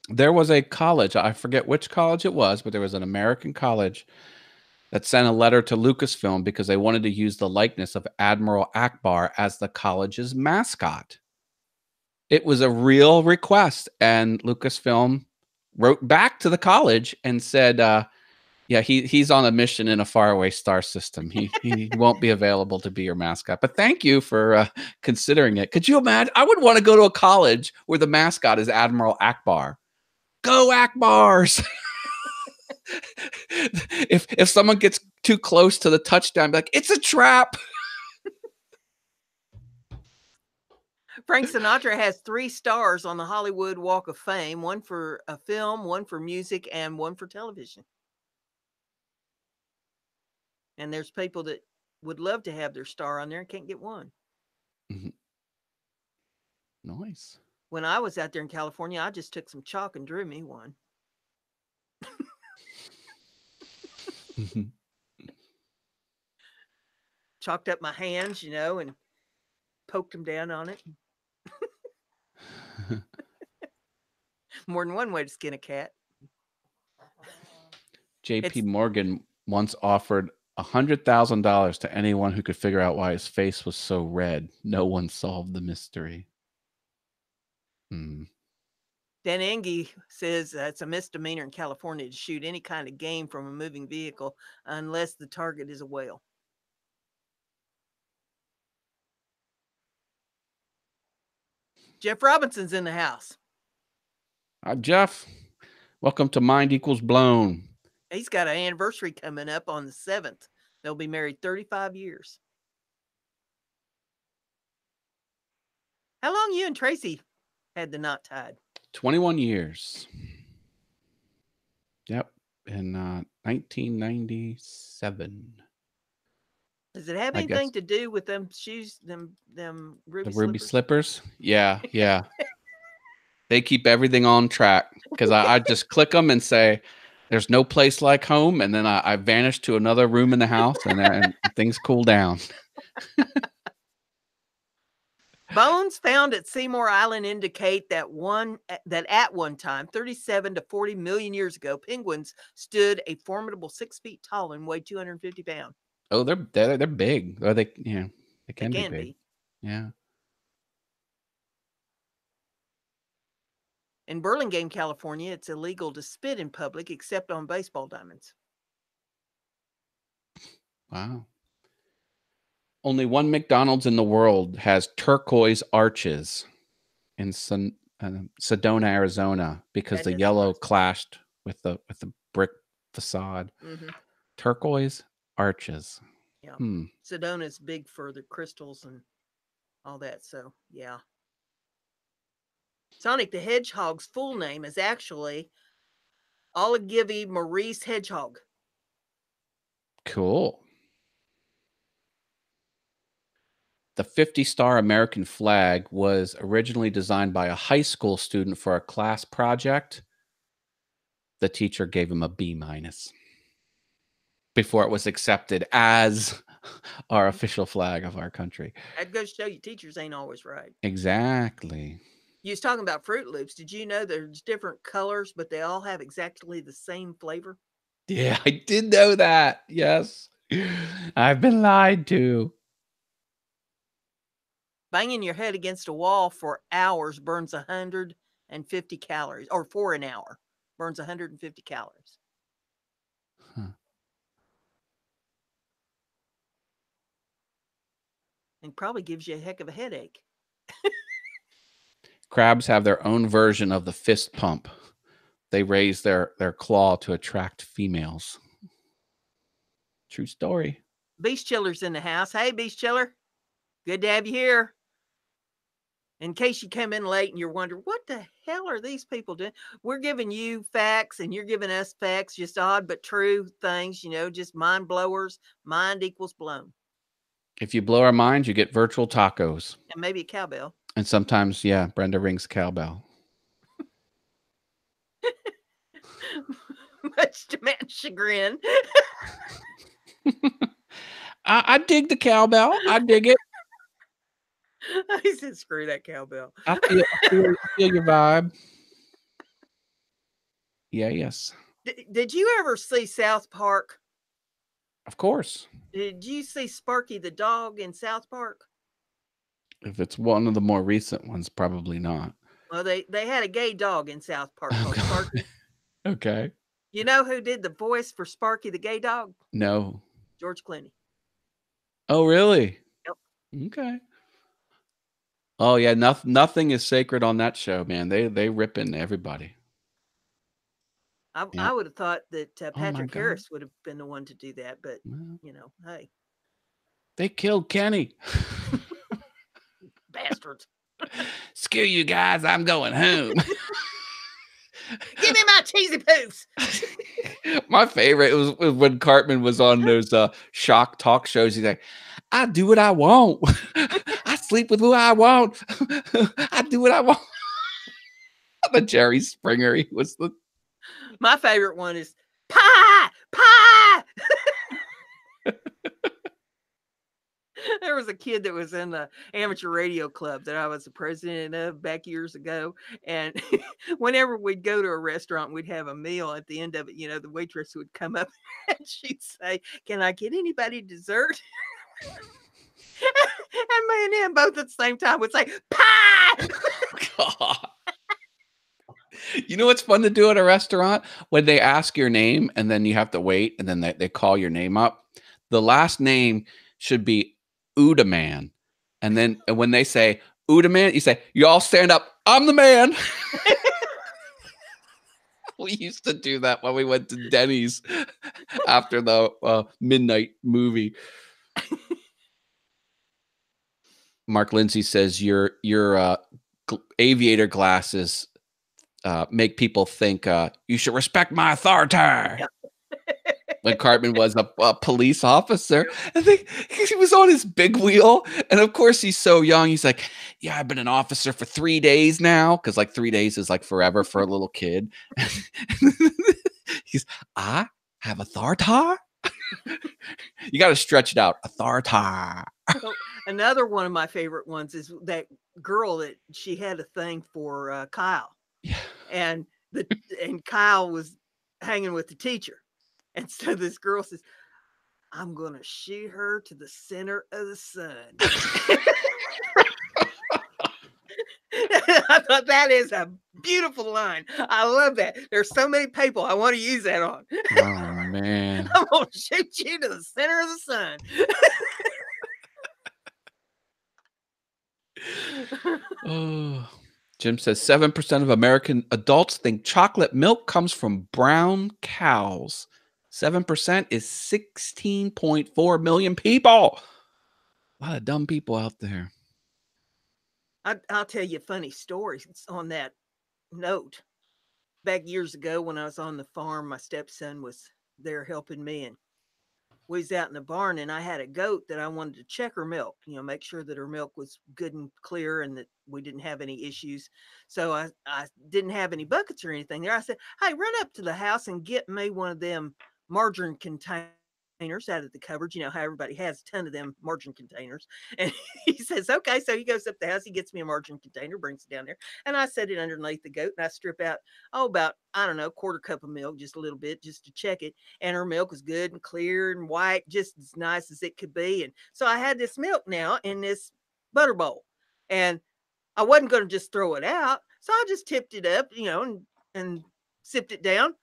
There was a college, I forget which college it was, but there was an American college that sent a letter to Lucasfilm because they wanted to use the likeness of Admiral Akbar as the college's mascot. It was a real request, and Lucasfilm wrote back to the college and said, yeah, he's on a mission in a faraway star system. He won't be available to be your mascot. But thank you for considering it. Could you imagine? I would want to go to a college where the mascot is Admiral Akbar. Go Akbars! If someone gets too close to the touchdown, be like, it's a trap. Frank Sinatra has 3 stars on the Hollywood Walk of Fame, one for a film, one for music, and one for television. And there's people that would love to have their star on there and can't get one. Mm-hmm. Nice. When I was out there in California, I just took some chalk and drew me one. Chalked up my hands, and poked them down on it. More than one way to skin a cat. J.P. Morgan once offered $100,000 to anyone who could figure out why his face was so red. No one solved the mystery. Dan Engie says it's a misdemeanor in California to shoot any kind of game from a moving vehicle unless the target is a whale. Jeff Robinson's in the house. Hi, Jeff. Welcome to Mind Equals Blown. He's got an anniversary coming up on the 7th. They'll be married 35 years. How long you and Tracy had the knot tied? 21 years. Yep. In 1997. Does it have anything to do with them shoes, them ruby the ruby slippers? slippers? Yeah. They keep everything on track because I just click them and say, there's no place like home. And then I vanish to another room in the house and things cool down. Bones found at Seymour Island indicate that at one time, 37 to 40 million years ago, penguins stood a formidable 6 feet tall and weighed 250 pounds. Oh, they're big. Or they can be big. Yeah. In Burlingame, California, it's illegal to spit in public except on baseball diamonds. Wow. Only one McDonald's in the world has turquoise arches in Sedona, Arizona, because the yellow clashed with the brick facade. Mm-hmm. Turquoise arches. Yeah. Sedona's big for the crystals and all that. So, yeah. Sonic the Hedgehog's full name is actually Oligivi Maurice Hedgehog. Cool. The 50-star American flag was originally designed by a high school student for a class project. The teacher gave him a B- before it was accepted as our official flag of our country. That goes to show you teachers ain't always right. Exactly. You was talking about Fruit Loops. Did you know there's different colors, but they all have exactly the same flavor? Yeah, I did know that. Yes. I've been lied to. Banging your head against a wall for hours burns 150 calories, or for an hour burns 150 calories. Huh. And probably gives you a heck of a headache. Crabs have their own version of the fist pump. They raise their claw to attract females. True story. Beast Chiller's in the house. Hey, Beast Chiller. Good to have you here. In case you come in late and you're wondering, what the hell are these people doing? We're giving you facts and you're giving us facts, just odd but true things, just mind blowers. Mind equals blown. If you blow our minds, you get virtual tacos. And maybe a cowbell. And sometimes, yeah, Brenda rings cowbell. Much to man's chagrin. I dig the cowbell. I dig it. He said, screw that cowbell. I feel your vibe. Yeah, yes. Did you ever see South Park? Of course. Did you see Sparky the dog in South Park? If it's one of the more recent ones, probably not. Well, they had a gay dog in South Park Oh, called God. Sparky. Okay. You know who did the voice for Sparky the gay dog? No. George Clooney. Oh, really? Yep. Okay. Oh yeah, nothing is sacred on that show, man. They rip into everybody. Yeah. I would have thought that Oh my Patrick God. Harris would have been the one to do that, but Well, hey, they killed Kenny. bastards! Screw you guys, I'm going home. Give me my cheesy poofs. My favorite was when Cartman was on those shock talk shows. He's like, I do what I want. I sleep with who I want. I do what I want. The Jerry Springer. He was the My favorite one is pie, pie. There was a kid that was in the amateur radio club that I was the president of back years ago. And whenever we'd go to a restaurant, we'd have a meal at the end of it. The waitress would come up and she'd say, "Can I get anybody dessert?" And me and him both at the same time would say, "Pie!" God. You know what's fun to do at a restaurant? When they ask your name and then you have to wait and then they call your name up. The last name should be Udaman. And then when they say Udaman, you say, you all stand up. I'm the man. We used to do that when we went to Denny's after the midnight movie. Mark Lindsay says your aviator glasses make people think you should respect my authority. Yep. When Cartman was a police officer, I think he was on his big wheel, and of course he's so young. He's like, "Yeah, I've been an officer for 3 days now," because like 3 days is like forever for a little kid. He's, I have authority. You got to stretch it out. Authority. So another one of my favorite ones is that girl that she had a thing for Kyle, Yeah. and Kyle was hanging with the teacher, and so this girl says, "I'm gonna shoot her to the center of the sun." I thought that is a beautiful line. I love that. There's so many people I want to use that on. Oh man. I'm gonna shoot you to the center of the sun. Oh. Jim says 7% of American adults think chocolate milk comes from brown cows. 7% is 16.4 million people. A lot of dumb people out there. I'll tell you a funny story on that note. Back years ago when I was on the farm, my stepson was there helping me, and we was out in the barn, and I had a goat that I wanted to check her milk, make sure that her milk was good and clear and that we didn't have any issues. So I didn't have any buckets or anything there. I said, "Hey, run up to the house and get me one of them margarine containers out of the cupboard. You know how everybody has a ton of them margarine containers." And he says, "Okay." So he goes up the house, he gets me a margarine container, brings it down there, and I set it underneath the goat and I strip out, about, I don't know, quarter cup of milk, just a little bit, just to check it. And her milk was good and clear and white, just as nice as it could be. And so I had this milk now in this butter bowl, and I wasn't going to just throw it out. So I just tipped it up, and sipped it down.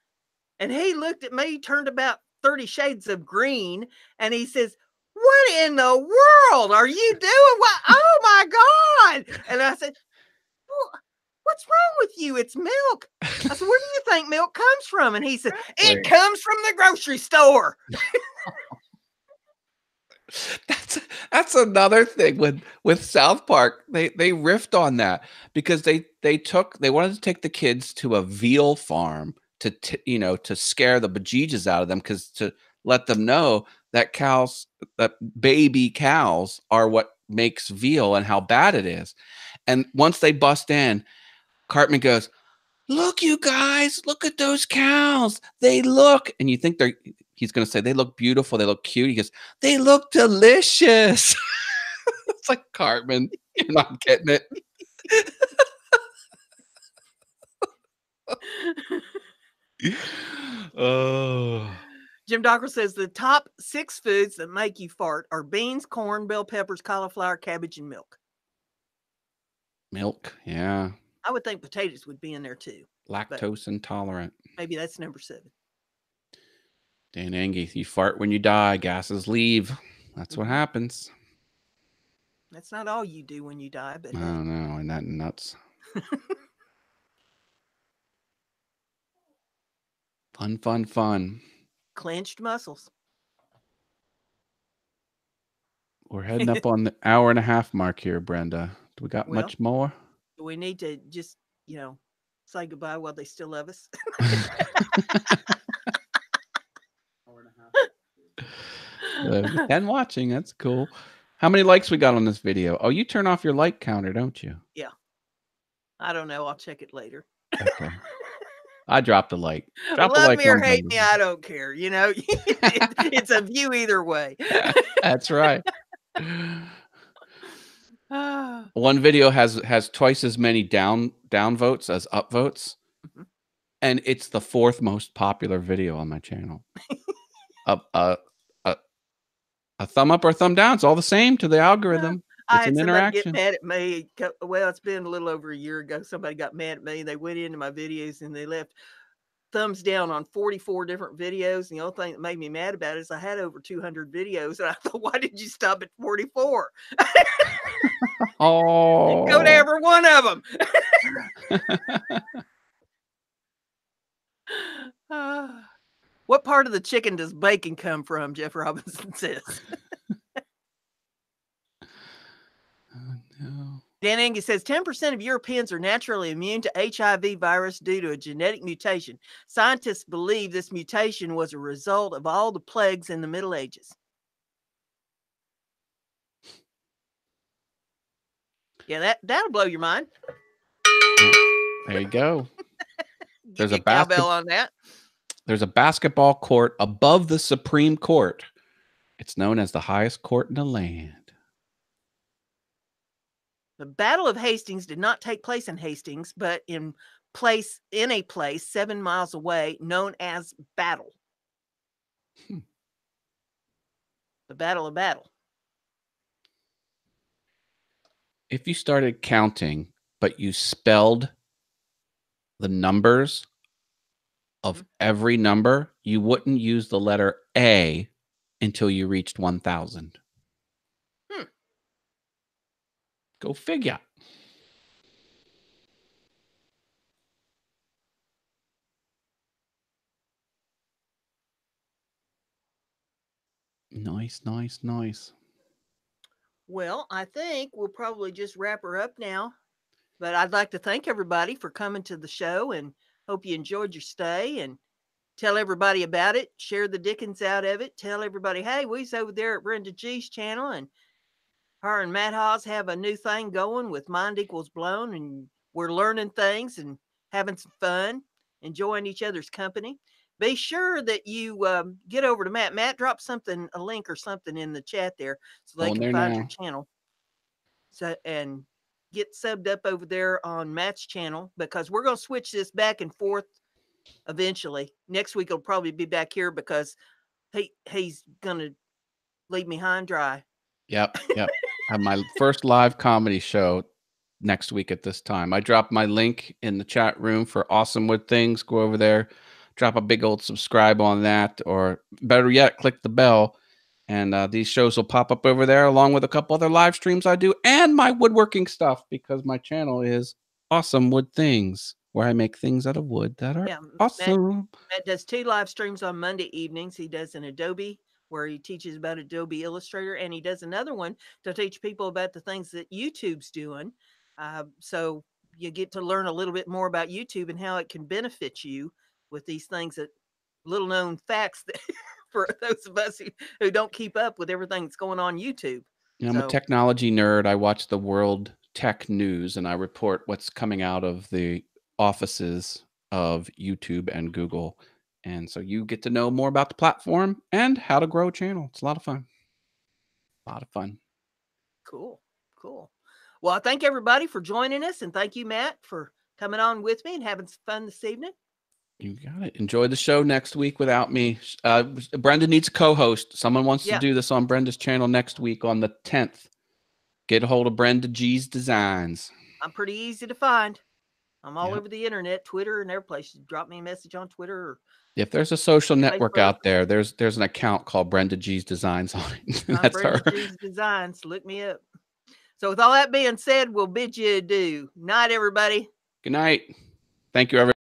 And he looked at me, turned about 30 shades of green, and he says, "What in the world are you doing? What? Oh my God." And I said, "Well, what's wrong with you? It's milk." I said, "Where do you think milk comes from?" And he said, "It comes from the grocery store." That's another thing with South Park. They riffed on that because they wanted to take the kids to a veal farm to scare the bejesus out of them, because to let them know that baby cows are what makes veal and how bad it is. And once they bust in, Cartman goes, "Look, you guys, look at those cows. They look," and you think he's going to say, "They look beautiful. They look cute." He goes, "They look delicious." It's like, Cartman, you're not getting it. Oh. Jim Dockrell says the top 6 foods that make you fart are beans, corn, bell peppers, cauliflower, cabbage, and milk. Milk, yeah. I would think potatoes would be in there too. Lactose intolerant. Maybe that's number 7. Dan Angie, you fart when you die, gases leave. That's what happens. That's not all you do when you die, but I hey. don't know. Isn't that nuts? Fun. Clenched muscles. We're heading up on the hour and a half mark here, Brenda. Do we got much more? We need to just, say goodbye while they still love us. And watching, that's cool. How many likes we got on this video? Oh, you turn off your like counter, don't you? Yeah. I don't know. I'll check it later. Okay. I dropped a like. Drop Love a like me or on hate Brenda. me, I don't care. It's a view either way. That's right. One video has twice as many down votes as up votes, and it's the 4th most popular video on my channel. A thumb up or thumb down, it's all the same to the algorithm. I It's had an somebody get interaction. mad at me. Well, it's been a little over a year ago. Somebody got mad at me. They went into my videos and they left thumbs down on 44 different videos. And the only thing that made me mad about it is I had over 200 videos. And I thought, why did you stop at 44? Oh. Go to every one of them. What part of the chicken does bacon come from? Jeff Robinson says. Oh, no. Dan Angus says 10% of Europeans are naturally immune to HIV virus due to a genetic mutation. Scientists believe this mutation was a result of all the plagues in the Middle Ages. Yeah, that'll blow your mind. There you go. There's a cowbell on that. There's a basketball court above the Supreme Court. It's known as the highest court in the land. The Battle of Hastings did not take place in Hastings, but in a place 7 miles away known as Battle. The Battle of Battle. If you started counting, but you spelled the numbers of every number, you wouldn't use the letter A until you reached 1,000. Go figure. Nice. Well, I think we'll probably just wrap her up now. But I'd like to thank everybody for coming to the show and hope you enjoyed your stay, and tell everybody about it. Share the dickens out of it. Tell everybody, hey, we's over there at BrendaG's channel, and her and Matt Haas have a new thing going with Mind Equals Blown, and we're learning things and having some fun, enjoying each other's company. Be sure that you get over to Matt. Matt, drop a link or something in the chat there so they can find your channel. So, and get subbed up over there on Matt's channel, because we're going to switch this back and forth eventually. Next week, he'll probably be back here because he's going to leave me high and dry. Yep. I have my first live comedy show next week at this time. I dropped my link in the chat room for Awesome Wood Things. Go over there, drop a big old subscribe on that, or better yet, click the bell. And these shows will pop up over there along with a couple other live streams I do and my woodworking stuff, because my channel is Awesome Wood Things, where I make things out of wood that are awesome. Matt does 2 live streams on Monday evenings. He does an Adobe where he teaches about Adobe Illustrator, and he does another one to teach people about the things that YouTube's doing. So you get to learn a little bit more about YouTube and how it can benefit you with these things, that little known facts that for those of us who don't keep up with everything that's going on YouTube. Yeah, I'm a technology nerd. I watch the world tech news and I report what's coming out of the offices of YouTube and Google. And so you get to know more about the platform and how to grow a channel. It's a lot of fun. Cool. Well, I thank everybody for joining us, and thank you, Matt, for coming on with me and having some fun this evening. You got it. Enjoy the show next week without me. Brenda needs a co-host. Someone wants to do this on Brenda's channel next week on the 10th. Get a hold of BrendaG's Designs. I'm pretty easy to find. I'm all over the internet, Twitter, and every place. Drop me a message on Twitter. Or if there's a social network out there, there's an account called BrendaG's Designs on it. That's her. BrendaG's Designs. Look me up. So with all that being said, we'll bid you adieu. Night, everybody. Good night. Thank you, everybody.